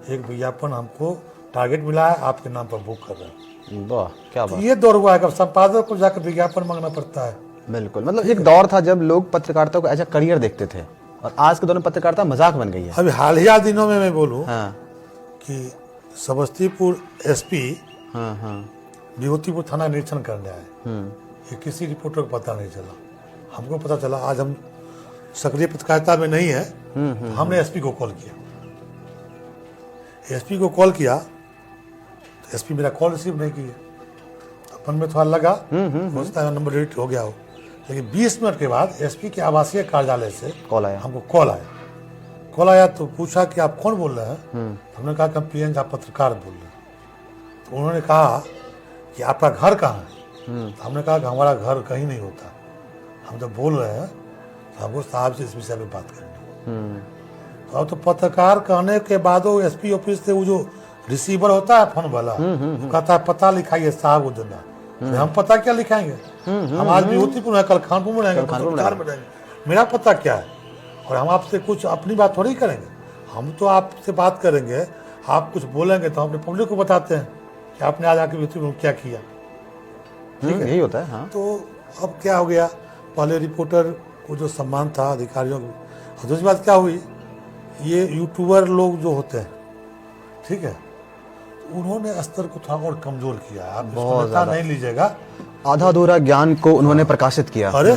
एक विज्ञापन हमको टारगेट मिला है, आपके नाम पर बुक कर रहे हैं। वाह, क्या तो बात। ये दौर हुआ है कि संपादक को जाकर विज्ञापन मांगना पड़ता है। बिल्कुल, मतलब एक दौर था जब लोग पत्रकारिता को एज अ करियर देखते थे, और आज के दौर में पत्रकारिता मजाक बन गई है। अभी हालिया दिनों में मैं बोलूं हाँ कि समस्तीपुर एसपी हाँ हाँ। विभूतिपुर थाना निरीक्षण करने आए। ये किसी रिपोर्टर को पता नहीं चला, हमको पता चला। आज हम सक्रिय पत्रकारिता में नहीं है, तो हमने एसपी को कॉल किया। एसपी को कॉल किया तो एसपी मेरा कॉल रिसीव नहीं किया। अपन में थोड़ा लगा हो सकता है नंबर डिलीट हो गया हो, लेकिन 20 मिनट के बाद एसपी के आवासीय कार्यालय से कॉल आया। हमको कॉल आया तो पूछा कि आप कौन बोल रहे हैं। तो हमने कहा कि हम पीएन आप पत्रकार बोल रहे हैं। तो उन्होंने कहा कि आपका घर कहाँ है। तो हमने कहा कि हमारा घर कहीं नहीं होता, हम जब बोल रहे हैं तो हमको साहब से इस विषय में बात करनी है। तो अब तो पत्रकार कहने के बाद वो एसपी ऑफिस से वो जो रिसीवर होता है फोन वाला, वो कहता है पता लिखाइए साहब को देना। हम पता क्या लिखाएंगे, हम आज विभूतिपुर है, कल कानपुर में रहेंगे, पत्रकार में रहेंगे, मेरा पता क्या है। और हम आपसे कुछ अपनी बात थोड़ी करेंगे, हम तो आपसे बात करेंगे, आप कुछ बोलेंगे तो हम अपने पब्लिक को बताते हैं कि आपने आज आके विभूतिपुर में क्या किया। यही होता है। हाँ, तो अब क्या हो गया, पहले रिपोर्टर को जो सम्मान था अधिकारियों को, और दूसरी बात क्या हुई, ये यूट्यूबर लोग जो होते हैं, ठीक है, तो उन्होंने स्तर को थोड़ा और कमजोर किया। आप इसको नेता नहीं लीजिएगा, आधा अधूरा ज्ञान को उन्होंने प्रकाशित किया। अरे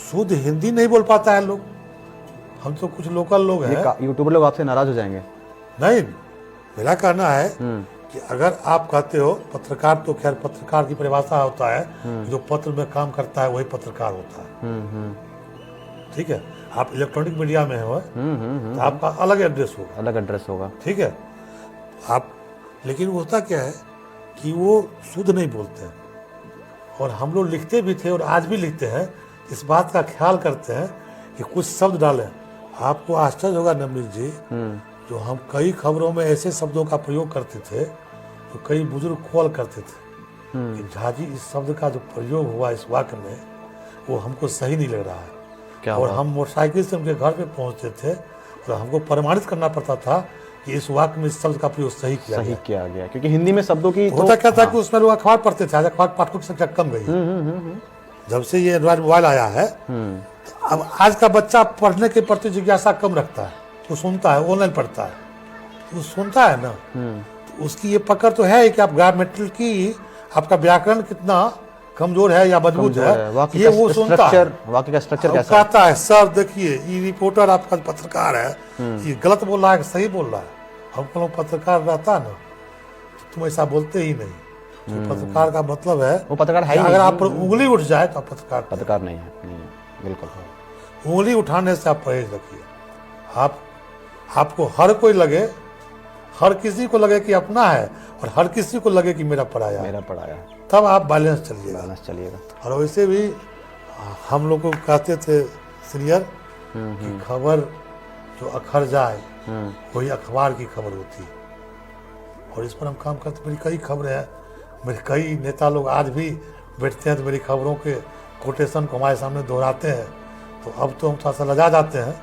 शुद्ध हिंदी नहीं बोल पाता है लोग। हम तो कुछ लोकल लोग हैं, यूट्यूबर लोग आपसे नाराज हो जाएंगे। नहीं, मेरा कहना है कि अगर आप कहते हो पत्रकार, तो खैर पत्रकार की परिभाषा होता है जो पत्र में काम करता है वही पत्रकार होता है। ठीक है, आप इलेक्ट्रॉनिक मीडिया में हो तो आपका अलग एड्रेस होगा, अलग एड्रेस होगा। ठीक है आप, लेकिन होता क्या है कि वो शुद्ध नहीं बोलते हैं। और हम लोग लिखते भी थे और आज भी लिखते हैं, इस बात का ख्याल करते हैं कि कुछ शब्द डालें। आपको आश्चर्य होगा नवनीत जी, जो हम कई खबरों में ऐसे शब्दों का प्रयोग करते थे तो कई बुजुर्ग कॉल करते थे कि झाजी इस शब्द का जो प्रयोग हुआ इस वाक्य में वो हमको सही नहीं लग रहा है। क्या और हुआ? हम मोटरसाइकिल से उनके घर पे पहुंचते थे और हमको प्रमाणित करना पड़ता था कि इस वाक्य में इस शब्द का प्रयोग सही किया सही गया। किया गया, क्योंकि हिंदी में शब्दों की होता क्या था कि उसमें लोग अखबार पढ़ते थे, आज अखबार पाठकों की संख्या कम गई है। जब से ये एंड्रॉइड मोबाइल आया है, तो अब आज का बच्चा पढ़ने के प्रति जिज्ञासा कम रखता है, वो सुनता है, ऑनलाइन पढ़ता है, वो सुनता है ना, तो उसकी ये पकड़ तो है कि आप ग्रामेटिकल की आपका व्याकरण कितना कमजोर है या मजबूत है, ये वो सुनता है। वाक्य का स्ट्रक्चर वो कैसा है? कहता है सर देखिए ये रिपोर्टर आपका पत्रकार है, ये गलत बोल रहा है कि सही बोल रहा है। हमको लोग पत्रकार रहता है ना, तो तुम ऐसा बोलते ही नहीं। तो पत्रकार का मतलब है वो पत्रकार है कि ही अगर नहीं। आप पर उंगली उठ जाए तो आप पत्रकार नहीं है, नहीं है, बिल्कुल। उंगली उठाने से आप परहेज रखिए। आपको हर कोई लगे, हर किसी को लगे कि अपना है और हर किसी को लगे कि मेरा पराया है, मेरा पढ़ाया, तब आप बैलेंस चलिएगा। बैलेंस चलिएगा। और वैसे भी हम लोग को कहते थे सीनियर कि खबर जो अखर जाए वही अखबार की खबर होती है। और इस पर हम काम करते। मेरी कई खबरें हैं, मेरे कई नेता लोग आज भी बैठते हैं तो मेरी खबरों के कोटेशन को हमारे सामने दोहराते हैं। तो अब तो हम थोड़ा सा लजा जाते हैं,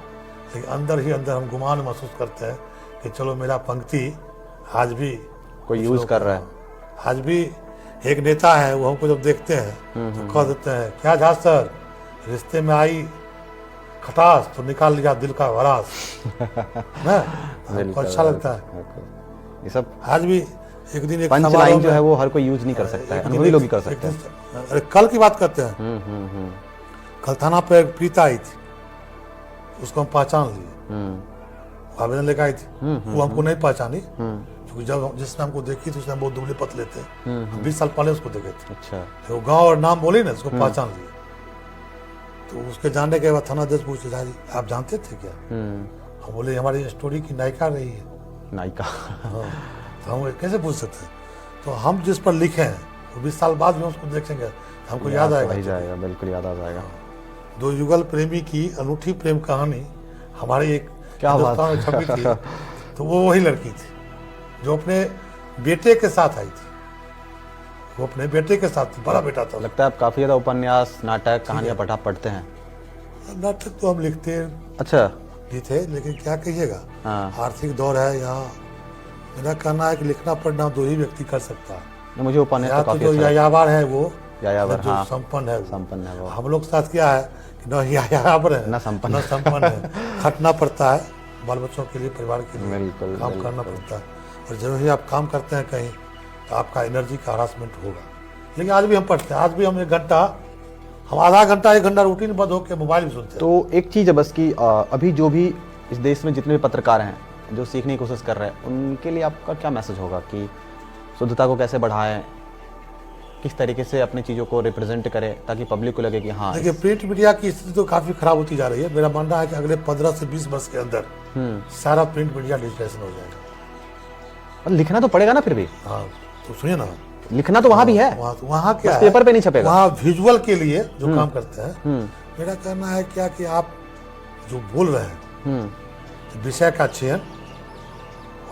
लेकिन अंदर ही अंदर हम गुमान महसूस करते हैं कि चलो मेरा पंक्ति आज भी कोई यूज कर रहा है। आज भी एक नेता है, वो हमको जब देखते हैं तो कह देते हैं क्या झा सर, रिश्ते में आई खटास तो निकाल लिया दिल का भरास ना, हमको अच्छा लगता है। ये सब आज भी एक दिन एक पंच समारोह लाइन जो में- है वो हर कोई यूज नहीं कर सकता है, एक दिन अनुभवी लोग ही कर एक सकते हैं। दिन- अरे कल की बात करते हैं, कल थाना पे एक प्रीता आई थी, उसको हम पहचान लिए, आवेदन लेकर आई थी। वो हमको नहीं पहचानी, क्योंकि जब जिसने हमको देखी थी उसने बहुत दुबले पतले थे, 20 साल पहले उसको देखे थे। अच्छा, तो वो गांव और नाम बोली ना, उसको पहचान लिया। तो उसके जानने के बाद थाना अध्यक्ष पूछते जी आप जानते थे क्या? हम बोले हमारी स्टोरी की नायिका रही है। नायिका। हाँ, तो हम कैसे पूछ सकते हैं? तो हम जिस पर लिखे हैं वो 20 साल बाद भी उसको देखेंगे, हमको याद आएगा। वही जाएगा, बिल्कुल याद आ जाएगा। दो युगल प्रेमी की अनूठी प्रेम कहानी हमारी एक क्या बात हिंदुस्तान में छपी थी। तो वो वही लड़की थी जो अपने बेटे के साथ आई थी। वो अपने बेटे के साथ थी, बड़ा बेटा था। लगता है आप काफी ज्यादा उपन्यास, नाटक, कहानियां पढ़ते हैं। नाटक तो हम लिखते अच्छा। भी थे, लेकिन क्या कहिएगा, हाँ। आर्थिक दौर है यहाँ। मेरा कहना है कि लिखना पढ़ना दो ही व्यक्ति कर सकता है। मुझे उपन्यास या तो तो काफी जो अच्छा लगा। यायावर है वो, यायावर, जो हाँ, संपन्न है वो। संपन्न है वो। हम लोग के साथ क्या है कि न यायावर है न संपन्न। न संपन्न है। खटना पड़ता है बाल बच्चों के लिए, परिवार के लिए बिल्कुल, काम बिल्कुल। करना पड़ता है। और जब ही आप काम करते हैं कहीं तो आपका एनर्जी का हरासमेंट होगा। लेकिन आज भी हम पढ़ते हैं, आज भी हम 1 घंटा, हम आधा घंटा 1 घंटा रूटीन बंद होकर मोबाइल भी सुनते हैं। तो एक चीज़ है बस कि अभी जो भी इस देश में जितने भी पत्रकार हैं जो सीखने की कोशिश कर रहे हैं, उनके लिए आपका क्या मैसेज होगा कि शुद्धता को कैसे बढ़ाएं, किस तरीके से अपनी चीज़ों को रिप्रेजेंट करें ताकि पब्लिक को लगे कि हाँ। देखिए, प्रिंट मीडिया की स्थिति तो काफी खराब होती जा रही है। मेरा मानना है कि अगले 15 से 20 वर्ष के अंदर सारा प्रिंट मीडिया डिजिटाइजेशन हो जाएगा। और लिखना तो पड़ेगा ना फिर भी, हाँ, तो सुनिए ना, लिखना तो वहाँ भी है, वहाँ क्या बस है, पेपर पे नहीं छपेगा। वहाँ विजुअल के लिए जो काम करते हैं, मेरा कहना है क्या कि आप जो बोल रहे हैं विषय का चयन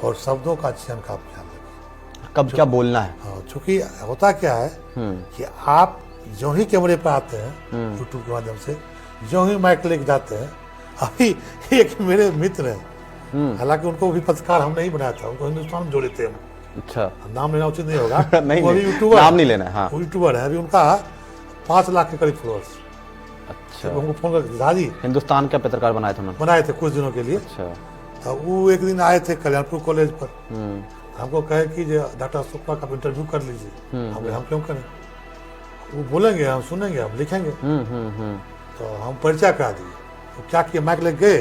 और शब्दों का चयन का आप ख्याल रखें। कब क्या बोलना है। हाँ, चूंकि होता क्या है कि आप जो ही कैमरे पर आते हैं यूट्यूब के माध्यम से, जो ही माइक लेके जाते हैं, अभी एक मेरे मित्र हैं, हालांकि उनको भी पत्रकार हम नहीं बनाया था, उनको हिंदुस्तान में जोड़े थे हम। अच्छा, नाम लेना उचित नहीं होगा। नहीं, वो अभी नहीं, यूट्यूबर, नाम नहीं लेना है, हाँ। वो यूट्यूबर है, अभी उनका 5 लाख के करीब फॉलोअर्स। अच्छा, हमको फोन करके दादी हिंदुस्तान का पत्रकार बनाए थे उन्होंने। बनाए थे कुछ दिनों के लिए। अच्छा, तो वो एक दिन आए थे कल्याणपुर कॉलेज पर, हमको कहे कि डॉक्टर अशोक कुमार का इंटरव्यू कर लीजिए। हम क्यों करें, वो बोलेंगे, हम सुनेंगे, हम लिखेंगे। तो हम परिचय करा दिए। तो क्या किया, माइक लग गए,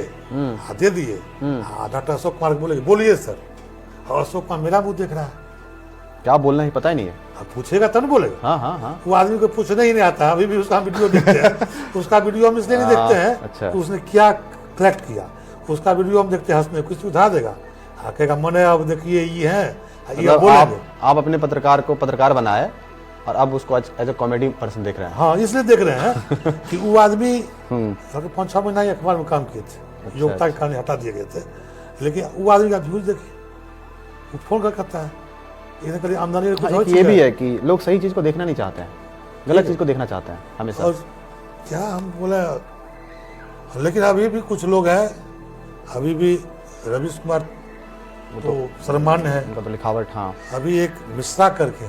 दे दिए। डॉक्टर अशोक कुमार को बोलिए सर। और अशोक कुमार मेरा मुंह देख रहा है, क्या बोलना ही पता ही नहीं है। अब पूछेगा तब ना बोलेगा। हाँ हाँ हाँ, वो आदमी को पूछना ही नहीं आता, अभी भी उसका वीडियो देखते हैं। उसका वीडियो हम इसलिए नहीं देखते हैं अच्छा। कि उसने क्या कलेक्ट किया। उसका वीडियो हम देखते हैं, हंसने कुछ उठा देगा, कहेगा मने अब देखिए ये है, ये मतलब बोलेंगे। आप अपने पत्रकार को पत्रकार बनाए और अब उसको एज ए कॉमेडी पर्सन देख रहे हैं। हाँ, इसलिए देख रहे हैं कि वो आदमी 5-6 महीना ही अखबार में काम किए थे, योग्यता के कारण हटा दिए गए थे। लेकिन वो आदमी का व्यूज देखिए, वो फोन कर करता है, इन्हें कभी आमदनी कुछ हो एक ये भी है कि लोग सही चीज को देखना नहीं चाहते हैं, गलत चीज को देखना चाहते हैं हमेशा। और क्या हम बोले, लेकिन अभी भी कुछ लोग हैं, अभी भी रवीश कुमार तो सम्मान्य है, उनका तो लिखावट, हाँ। अभी एक मिश्रा करके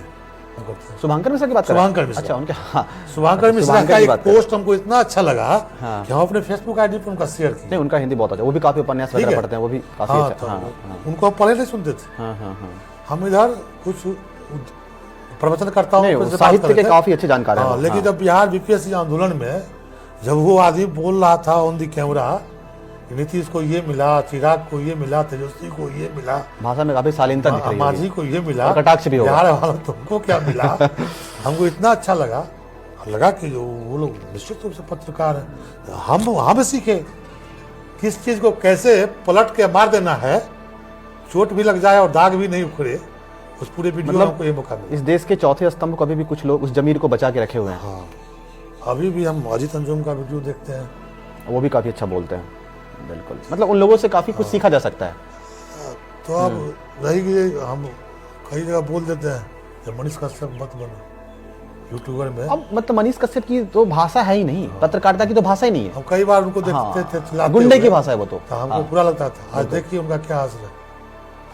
करते हैं। शुभांकर मिश्रा की बात कर रहे हैं? शुभांकर मिश्रा। अच्छा, उनके, हाँ। शुभांकर मिश्रा शुभांकर का की एक बात कर रहे हैं। पोस्ट हमको इतना अच्छा लगा हाँ। कि हम अपने फेसबुक आईडी पर उनका शेयर किया। नहीं, उनका हिंदी बहुत अच्छा, वो भी काफी उपन्यास ठीक वगैरह है। पढ़ते हैं, वो भी काफी हाँ, अच्छा। तो हाँ हाँ उनको हम पहले नहीं सुनते थे। हाँ हाँ हाँ। हम इधर कुछ प्रवचन करता नहीं, हूँ, वो साहित्य के काफी अच्छे जानकार हैं वो, लेकिन हाँ। जब बिहार बीपीएससी आंदोलन में जब वो आदमी बोल रहा था ऑन दी कैमरा, नीतीश को ये मिला, चिराग को ये मिला, तेजस्वी को ये मिला, भाषा में काफी शालीनता दिख रही है। माझी को ये मिला, और कटाक्ष भी होगा। बिहार वाला तुमको क्या मिला। हमको इतना अच्छा लगा कि जो वो लोग निश्चित रूप से पत्रकार हैं। हम सीखे किस चीज को कैसे पलट के मार देना है, चोट भी लग जाए और दाग भी नहीं उखड़े, उस पूरे वीडियो में हमको ये मौका मिला। इस देश के चौथे स्तंभ को अभी भी कुछ लोग उस जमीर को बचा के रखे हुए हैं। हाँ, अभी भी हम अजीत अंजुम का वीडियो देखते हैं, वो भी काफी अच्छा बोलते हैं। बिल्कुल, मतलब उन लोगों से काफी कुछ सीखा जा सकता है। तो अब रही कि हम कई जगह बोल देते हैं कि मनीष कश्यप मत बनो यूट्यूबर में। अब मतलब मनीष कश्यप की तो भाषा है ही नहीं, पत्रकारिता की तो भाषा ही नहीं है। हम कई बार उनको देखते हाँ, थे चिल्लाते गुंडे हुए, की भाषा है वो तो। हमको बुरा लगता था। आज देखिए उनका क्या असर है,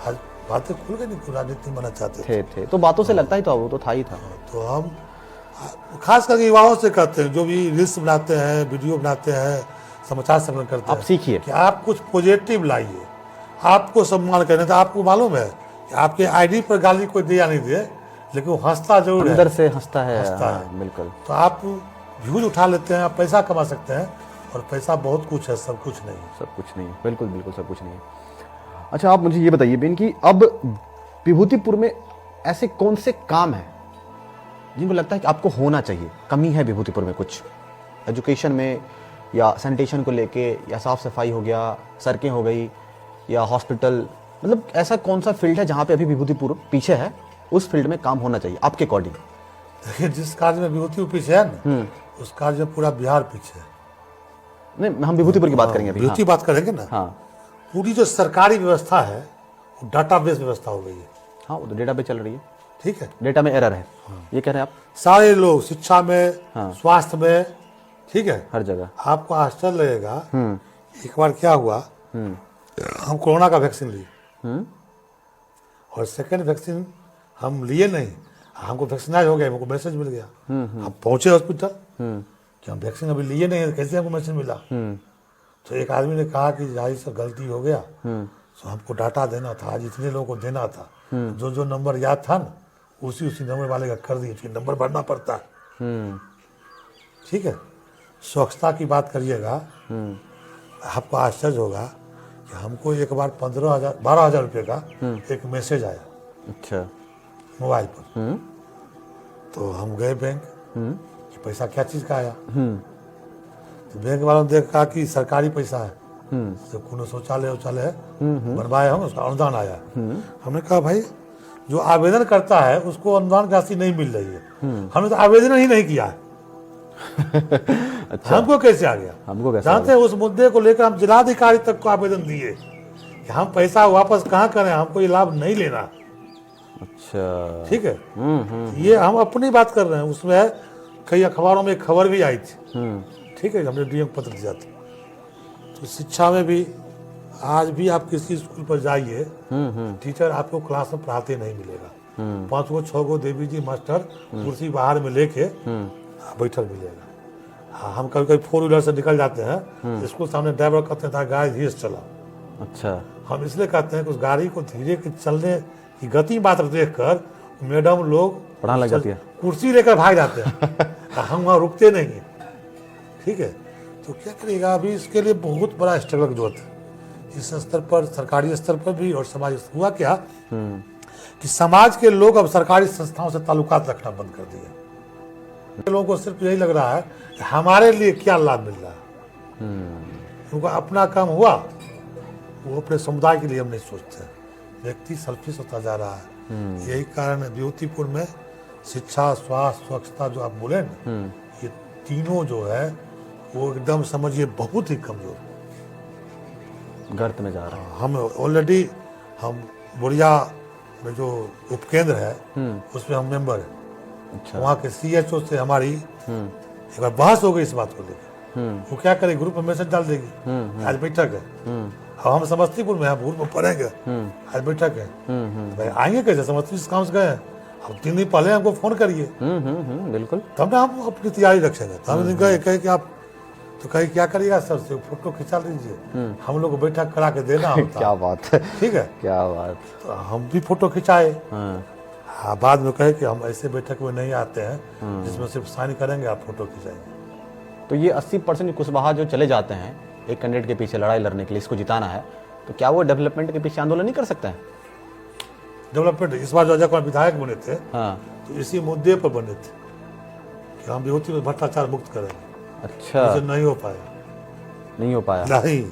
आज बातें खुल के नहीं राजनीति में बनना चाहते थे तो बातों से लगता ही था, वो तो था ही था। तो हम खास करके युवाओं से कहते हैं, जो भी रील्स बनाते हैं, वीडियो बनाते हैं, समाचार संकलन करते आप हैं, सीखिए कि आप कुछ पॉजिटिव लाइए, आपको सम्मान करने। तो आपको मालूम है कि आपके आईडी पर गाली कोई दे या नहीं दे, लेकिन वो हंसता जरूर है, अंदर से हंसता है। हंसता हाँ, है। बिल्कुल। तो आप व्यूज उठा लेते हैं, आप पैसा कमा सकते हैं, और पैसा बहुत कुछ है, सब कुछ नहीं। सब कुछ नहीं है, बिल्कुल बिल्कुल सब कुछ नहीं है। अच्छा, आप मुझे ये बताइए बेन कि अब विभूतिपुर में ऐसे कौन से काम हैं जिनको लगता है कि आपको होना चाहिए, कमी है विभूतिपुर में कुछ, एजुकेशन में या सैनिटेशन को लेके, या साफ सफाई हो गया, सड़कें हो गई, या हॉस्पिटल, मतलब ऐसा कौन सा फील्ड है जहाँ पे अभी विभूतिपुर पीछे है, उस फील्ड में काम होना चाहिए आपके अकॉर्डिंग? देखिए, जिस कार्य में विभूतिपुर पीछे है ना, उस कार्य में पूरा बिहार पीछे है। नहीं, हम विभूतिपुर की बात करेंगे अभी। विभूति बात करेंगे ना, हाँ पूरी जो सरकारी व्यवस्था है वो डाटाबेस व्यवस्था हो गई है। हाँ, वो तो डेटा पे चल रही है, ठीक है, डेटा में एरर है, ये कह रहे हैं आप? सारे लोग शिक्षा में, हाँ। स्वास्थ्य में, ठीक है, हर जगह। आपको आश्चर्य लगेगा। एक बार क्या हुआ, हम कोरोना का वैक्सीन लिए, और सेकेंड वैक्सीन हम लिए नहीं, हमको वैक्सीनाइज हो गया, हमको मैसेज मिल गया। हम पहुंचे हॉस्पिटल कि हम वैक्सीन अभी लिए नहीं है, कैसे हमको मैसेज मिला। तो एक आदमी ने कहा कि भाई सर गलती हो गया, तो हमको डाटा देना था, आज इतने लोगों को देना था, जो जो नंबर याद था ना उसी नंबर वाले का कर दिए, नंबर भरना पड़ता है। ठीक है, स्वच्छता की बात करिएगा, आपको आश्चर्य होगा कि हमको एक बार 12,000 रुपये का एक मैसेज आया, अच्छा, मोबाइल पर। तो हम गए बैंक कि पैसा क्या चीज़ का आया। तो बैंक वालों ने देखा कि सरकारी पैसा है, तो कोनो शौचालय बनवाए हम, उसका अनुदान आया। हमने कहा भाई जो आवेदन करता है उसको अनुदान राशि नहीं मिल रही है, हमने तो आवेदन ही नहीं किया है। अच्छा, हमको कैसे आ गया? हमको कैसे जानते हैं, उस मुद्दे को लेकर हम जिलाधिकारी तक को आवेदन दिए कि हम पैसा वापस कहाँ करें, हमको ये लाभ नहीं लेना। अच्छा, ठीक है, ये हम अपनी बात कर रहे हैं, उसमें कई अखबारों में खबर भी आई थी। ठीक है, हमने डीएम पत्र दिया था। तो शिक्षा में भी आज भी आप किसी स्कूल पर जाइए, टीचर आपको क्लास में पढ़ाते नहीं मिलेगा। 5 गो 6 गो देवी जी मास्टर कुर्सी बाहर में लेके बैठल मिलेगा। हाँ, हम कभी कभी 4 व्हीलर से निकल जाते हैं, स्कूल सामने ड्राइवर कहते हैं गाड़ी धीरे से चलाओ। अच्छा, हम इसलिए कहते हैं कि उस गाड़ी को धीरे के चलने की गति मात्र देखकर मैडम लोग पढ़ाने लग जाती है, कुर्सी लेकर भाग जाते हैं। हम वहाँ रुकते नहीं हैं। ठीक है, तो क्या करिएगा, अभी इसके लिए बहुत बड़ा स्ट्रगल की जरूरत है, इस स्तर पर, सरकारी स्तर पर भी और समाज। हुआ क्या कि समाज के लोग अब सरकारी संस्थाओं से ताल्लुकात रखना बंद कर दिए। लोगों को सिर्फ यही लग रहा है कि हमारे लिए क्या लाभ मिल रहा है, उनको अपना काम हुआ, वो अपने समुदाय के लिए हम नहीं सोचते। व्यक्ति सेल्फिश होता जा रहा है। यही कारण है विभूतिपुर में शिक्षा, स्वास्थ्य, स्वच्छता जो आप बोले ना, ये तीनों जो है वो एकदम समझिए बहुत ही कमजोर गर्त में जा रहा है। हम ऑलरेडी हम बुढ़िया में जो उपकेंद्र है उसमें हम मेंबर हैं। अच्छा, वहाँ के सीएचओ से हमारी एक बार बहस हो गई इस बात को लेकर। वो क्या करे, ग्रुप में मैसेज डाल देगी आज बैठक है, अब हम समस्तीपुर में हैं, भूल में पढ़ेंगे, आज बैठक है। तो भाई आएंगे कैसे, समस्तीपुर से काम से गए हैं, अब 3 दिन पहले हमको फोन करिए, बिल्कुल, तब ना हम अपनी तैयारी रखेंगे। तो हम कहे कि आप तो कहीं क्या करिएगा सर, से फोटो खिंचा लीजिए, हम लोग को बैठक करा के देना होता। क्या बात है, ठीक है, क्या बात। तो हम भी फोटो खिंचाए। हाँ, बाद में कहे कि हम ऐसे बैठक में नहीं आते हैं जिसमें सिर्फ साइन करेंगे, आप फोटो खिंचाएंगे। तो ये 80% कुशवाहा जो चले जाते हैं एक कैंडिडेट के पीछे लड़ाई लड़ने के लिए, इसको जिताना है, तो क्या वो डेवलपमेंट के पीछे आंदोलन नहीं कर सकते हैं? डेवलपमेंट इस बार जो अजय कुमार विधायक बने थे, हाँ, तो इसी मुद्दे पर बने थे कि हम विभूति में भ्रष्टाचार मुक्त करेंगे। अच्छा, नहीं हो पाया, नहीं हो पाया। नहीं,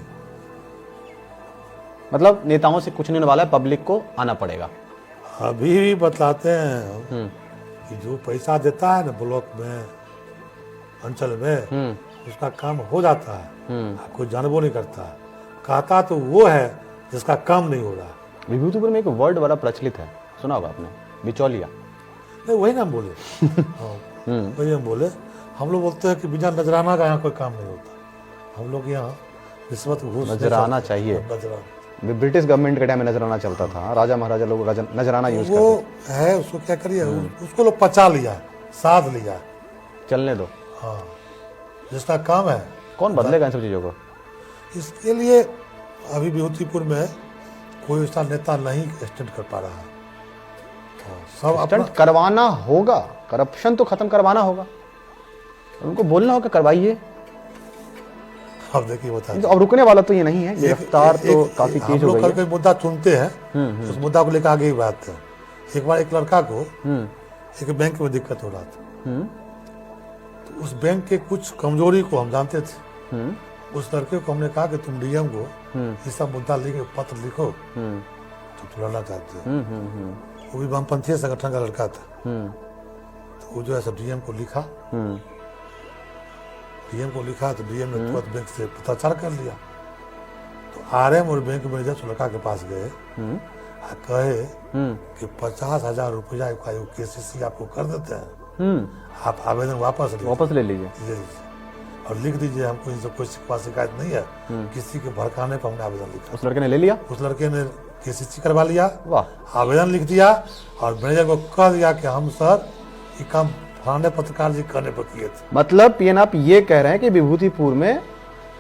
मतलब नेताओं से कुछ नहीं होने वाला है, पब्लिक को आना पड़ेगा। अभी भी बतलाते हैं कि जो पैसा देता है ना ब्लॉक में, अंचल में, उसका काम हो जाता है, कोई जानबो नहीं करता। कहता तो वो है जिसका काम नहीं हो रहा। विभूतिपुर में एक वर्ड बड़ा प्रचलित है, सुना होगा आपने, बिचौलिया। नहीं, वही ना हम बोले। हाँ, वही हम बोले। हम लोग बोलते हैं कि बिना नजराना का यहाँ कोई काम नहीं होता। हम लोग यहाँ रिश्वत घूस नजराना चाहिए। ब्रिटिश गवर्नमेंट के टाइम में नजराना चलता था, राजा महाराजा लोग नजराना यूज करते। वो है, उसको क्या करिए, उसको लोग पचा लिया, साध लिया, चलने दो। हाँ, जिसका काम है। कौन बदलेगा इन सब चीजों को? इसके लिए अभी विभूतिपुर में कोई ऐसा नेता नहीं स्टैंड कर पा रहा है। सब स्टंट करवाना होगा, करप्शन तो खत्म करवाना होगा, उनको बोलना होगा करवाइए। अब देखिए बता, अब रुकने वाला तो ये नहीं है, गिरफ्तार तो काफी तेज हो गई है। कोई मुद्दा चुनते हैं, उस मुद्दा को लेकर आगे ही बात है। एक बार एक लड़का को एक बैंक में दिक्कत हो रहा था, तो उस बैंक के कुछ कमजोरी को हम जानते थे। उस लड़के को हमने कहा कि तुम डीएम को ये सब मुद्दा लेके पत्र लिखो, तो लड़ना चाहते हो। वो भी वामपंथी संगठन का लड़का था, तो वो जो है सब डीएम को लिखा। डीएम को लिखा तो डीएम ने तुरंत बैंक से पत्राचार कर लिया। तो आरएम और बैंक मैनेजर उस लड़का के पास गए, कहे कि 50,000 रुपया का केसीसी आपको कर देते हैं, आप आवेदन वापस ले लीजिए। और लिख दीजिए, हमको इनसे कोई शिकायत नहीं है, किसी के भड़काने पर हमने आवेदन लिखा। उस लड़के ने ले लिया, उस लड़के ने केसीसी करवा लिया, वाह, आवेदन लिख दिया और मैनेजर को कह दिया कि हम सर ये काम फलाने पत्रकार जी करने पर किए थे। मतलब पीएन आप ये कह रहे हैं कि विभूतिपुर में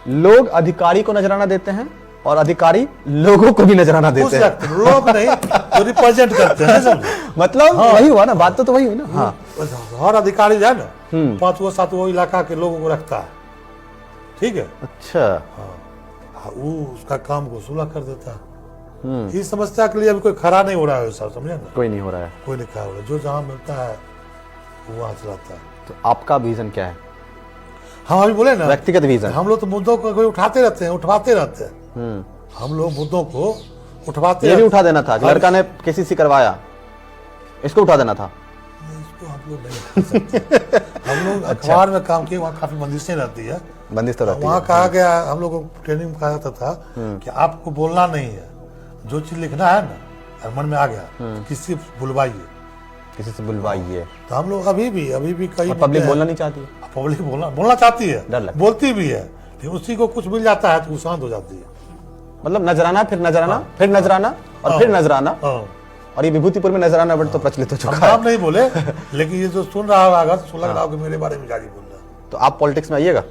लोग अधिकारी को नजराना देते हैं और अधिकारी लोगों को भी नजराना देते हैं। लोग नहीं, जो रिप्रेजेंट करते हैं, समझे? मतलब वही हुआ ना, बात तो वही हुई ना। हाँ, हर अधिकारी जो है ना 5 7 इलाका के लोगों को रखता है, ठीक है। अच्छा, हाँ, वो उसका काम को सुलह कर देता है। इस समस्या के लिए अभी कोई खड़ा नहीं हो रहा है सर, समझे ना, कोई नहीं हो रहा है, कोई नहीं खड़ा हो रहा है। जो जहाँ मिलता है वो वहाँ चलाता है। तो आपका विजन क्या है? हम अभी बोले ना, व्यक्तिगत विजन। हम लोग तो मुद्दों को कोई उठाते रहते हैं, उठवाते रहते हैं। हम लोग मुद्दों को उठवाते ये भी उठा देना था, लड़का ने केसीसी करवाया, इसको उठा देना था। इसको हम लोग नहीं उठा सकते। हम लोग अखबार में काम किए, वहाँ काफी बंदिशें रहती है, बंदिश तो रहती है। वहाँ कहा गया, हम लोग को ट्रेनिंग में कहा जाता था कि आपको बोलना नहीं है, जो चीज लिखना है ना मन में आ गया किसी से बुलवाइए, किसी से बुलवाइए। तो हम लोग अभी भी कई पब्लिक बोलना नहीं चाहती, पब्लिक बोलना चाहती है, डर लगता है, बोलती भी है, लेकिन उसी को कुछ मिल जाता है तो वो शांत हो जाती है। मतलब नजराना, फिर नजराना, फिर नजराना और फिर नजराना। और ये विभूतिपुर में नजराना वर्ड तो प्रचलित हो चुका है। हम नहीं बोले, लेकिन ये जो सुन रहा होगा तो लग रहा होगा मेरे बारे में जारी बोल रहा है। तो आप पॉलिटिक्स में आइएगा?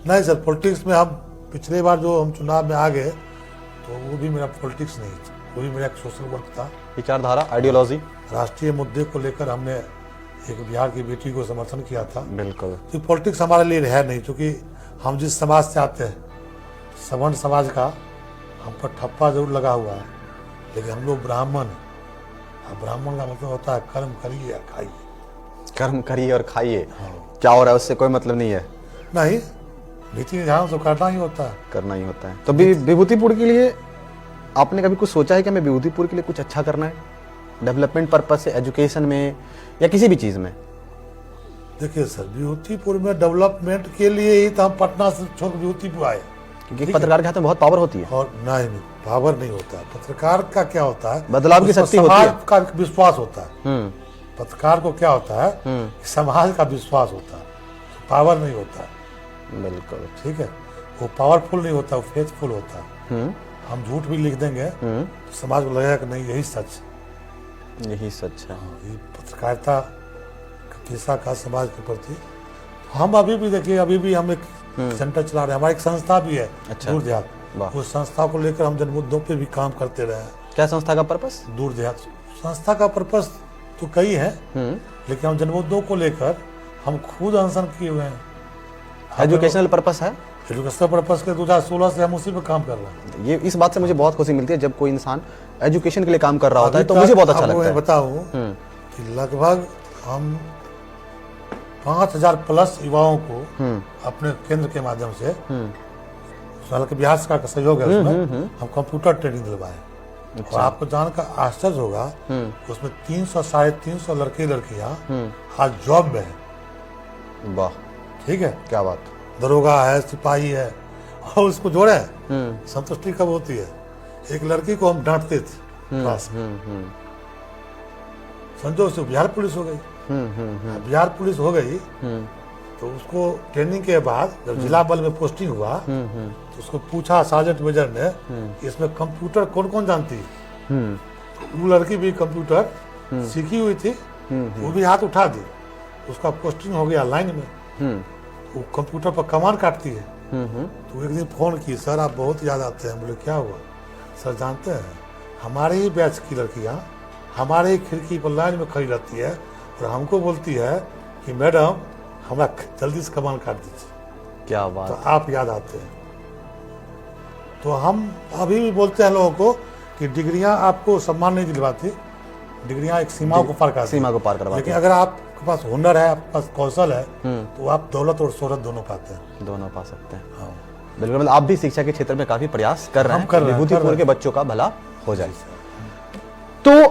नहीं सर, पॉलिटिक्स में हम पिछले बार जो हम चुनाव में आ गए तो वो भी मेरा पॉलिटिक्स नहीं था, वो भी मेरा एक सोशल वर्क था, विचारधारा, आइडियोलॉजी, राष्ट्रीय मुद्दे को लेकर हमने एक बिहार की बेटी को समर्थन किया था। बिल्कुल। तो पॉलिटिक्स हमारे लिए है नहीं, क्योंकि हम जिस समाज से आते हैं, सवर्ण समाज का हम पर ठप्पा जरूर लगा हुआ है, लेकिन हम लोग ब्राह्मण हैं। ब्राह्मण का मतलब होता है कर्म करिए और खाइए। कर्म करिए और खाइए, क्या हो रहा है उससे कोई मतलब नहीं है। नहीं, नीति निर्धारण तो करना ही होता है, करना ही होता है। तो विभूतिपुर के लिए आपने कभी कुछ सोचा है कि हमें विभूतिपुर के लिए कुछ अच्छा करना है, डेवलपमेंट पर्पज से, एजुकेशन में या किसी भी चीज में? देखिए सर, विभूतिपुर में डेवलपमेंट के लिए ही तो हम पटना से छोड़ विभूतिपुर आए, क्योंकि पत्रकार के हाथ में बहुत पावर होती है। और नहीं, पावर नहीं होता है। पत्रकार का क्या होता है, बदलाव की शक्ति होती है, समाज का विश्वास होता है। पत्रकार को क्या होता है, समाज का विश्वास होता है, पावर नहीं होता है। बिल्कुल ठीक है, वो पावरफुल नहीं होता, वो फेथफुल होता है। हम झूठ भी लिख देंगे तो समाज को लगेगा कि नहीं यही सच है, यही सच है। ये पत्रकारिता का पेशा का समाज के प्रति हम अभी भी देखिए, अभी भी हम एक सेंटर चला रहे हैं, हमारी एक संस्था भी है। अच्छा। दूर देहात, उस संस्था को लेकर हम जन मुद्दों पे भी काम करते रहे हैं। क्या संस्था का पर्पस? दूर देहात संस्था का पर्पस तो कई है, लेकिन हम जनमुद्दों को लेकर हम खुद अनशन किए हुए हैं। एजुकेशनल पर्पस है, एजुकेशनल पर्पस के 2016 से हम उसी पे काम कर रहे हैं। ये इस बात से मुझे बहुत खुशी मिलती है जब कोई इंसान एजुकेशन के लिए काम कर रहा होता है, तो मुझे बहुत अच्छा लगता है। बताऊं कि लगभग हम 5000 प्लस युवाओं को अपने केंद्र के माध्यम से, हालांकि बिहार सरकार का सहयोग है उसमें, हम कंप्यूटर ट्रेनिंग दिलवाए। और आपको जानकर आश्चर्य होगा, उसमें 300 साढ़े 300 लड़के लड़कियां आज जॉब में है। वाह, ठीक है, क्या बात। दरोगा है, सिपाही है, और उसको जोड़े संतुष्टि कब होती है। एक लड़की को हम डांटते थे क्लास में, समझो उसको बिहार पुलिस हो गई। बिहार पुलिस हो गई तो उसको ट्रेनिंग के बाद जब जिला बल में पोस्टिंग हुआ तो उसको पूछा सार्जेंट मेजर ने, इसमें कंप्यूटर कौन कौन जानती है। वो लड़की भी कंप्यूटर सीखी हुई थी, वो भी हाथ उठा दी, उसका पोस्टिंग हो गया लाइन में। वो कंप्यूटर पर कमांड काटती है। तो एक दिन फोन की, सर आप बहुत याद आते हैं। बोले क्या हुआ? सर जानते हैं हमारे ही बैच की लड़कियां हमारे ही खिड़की पर लाइन में खड़ी रहती है और हमको बोलती है कि मैडम हमारा जल्दी से कमांड काट दीजिए। क्या बात। तो आप याद आते हैं। तो हम अभी भी बोलते हैं लोगों को कि डिग्रियां आपको सम्मान नहीं दिलवाती, डिग्रियां एक सीमा को पार करती, सीमा को पार करवाती। लेकिन अगर आपके पास हुनर है, आपके पास कौशल है, तो आप दौलत और शोहरत दोनों पाते हैं। दोनों पा सकते हैं। हाँ। बिल्कुल, मतलब आप भी शिक्षा के क्षेत्र में काफी प्रयास कर रहे हैं, विभूतिपुर के बच्चों का भला हो जाए। तो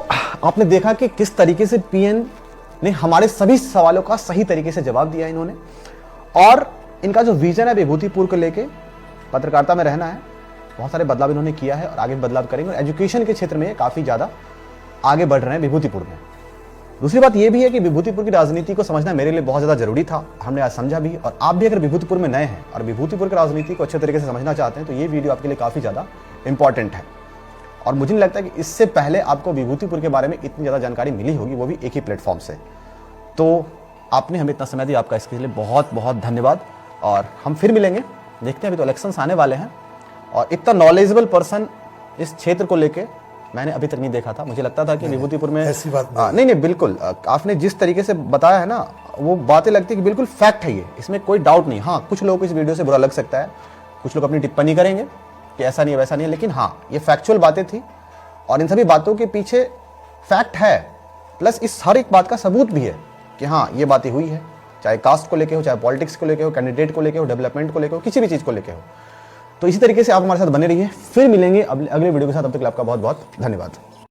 आपने देखा कि किस तरीके से पीएन ने हमारे सभी सवालों का सही तरीके से जवाब दिया इन्होंने, और इनका जो विजन है विभूतिपुर को लेके, पत्रकारिता में रहना है, बहुत सारे बदलाव इन्होंने किया है और आगे बदलाव करेंगे। और एजुकेशन के क्षेत्र में काफी ज्यादा आगे बढ़ रहे हैं विभूतिपुर में। दूसरी बात यह भी है कि विभूतिपुर की राजनीति को समझना मेरे लिए बहुत ज़्यादा जरूरी था, हमने आज समझा भी। और आप भी अगर विभूतिपुर में नए हैं और विभूतिपुर की राजनीति को अच्छे तरीके से समझना चाहते हैं तो ये वीडियो आपके लिए काफ़ी ज़्यादा इंपॉर्टेंट है। और मुझे नहीं लगता कि इससे पहले आपको विभूतिपुर के बारे में इतनी ज़्यादा जानकारी मिली होगी, वो भी एक ही प्लेटफॉर्म से। तो आपने हमें इतना समय दिया, आपका इसके लिए बहुत बहुत धन्यवाद। और हम फिर मिलेंगे, देखते हैं, अभी तो इलेक्शंस आने वाले हैं। और इतना नॉलेजेबल पर्सन इस क्षेत्र को लेके मैंने अभी तक नहीं देखा था। मुझे लगता था कि विभूतिपुर में ऐसी बात नहीं, बिल्कुल आपने जिस तरीके से बताया है ना, वो बातें लगती है कि बिल्कुल फैक्ट है ये, इसमें कोई डाउट नहीं। हाँ, कुछ लोगों को इस वीडियो से बुरा लग सकता है, कुछ लोग अपनी टिप्पणी करेंगे कि ऐसा नहीं है वैसा नहीं है, लेकिन हाँ, ये फैक्चुअल बातें थी और इन सभी बातों के पीछे फैक्ट है, प्लस इस हर एक बात का सबूत भी है कि हाँ, ये बातें हुई है, चाहे कास्ट को लेके हो, चाहे पॉलिटिक्स को लेके हो, कैंडिडेट को लेके हो, डेवलपमेंट को लेके हो, किसी भी चीज़ को लेके हो। तो इसी तरीके से आप हमारे साथ बने रहिए, फिर मिलेंगे अगले वीडियो के साथ। अब तक आपका बहुत बहुत धन्यवाद।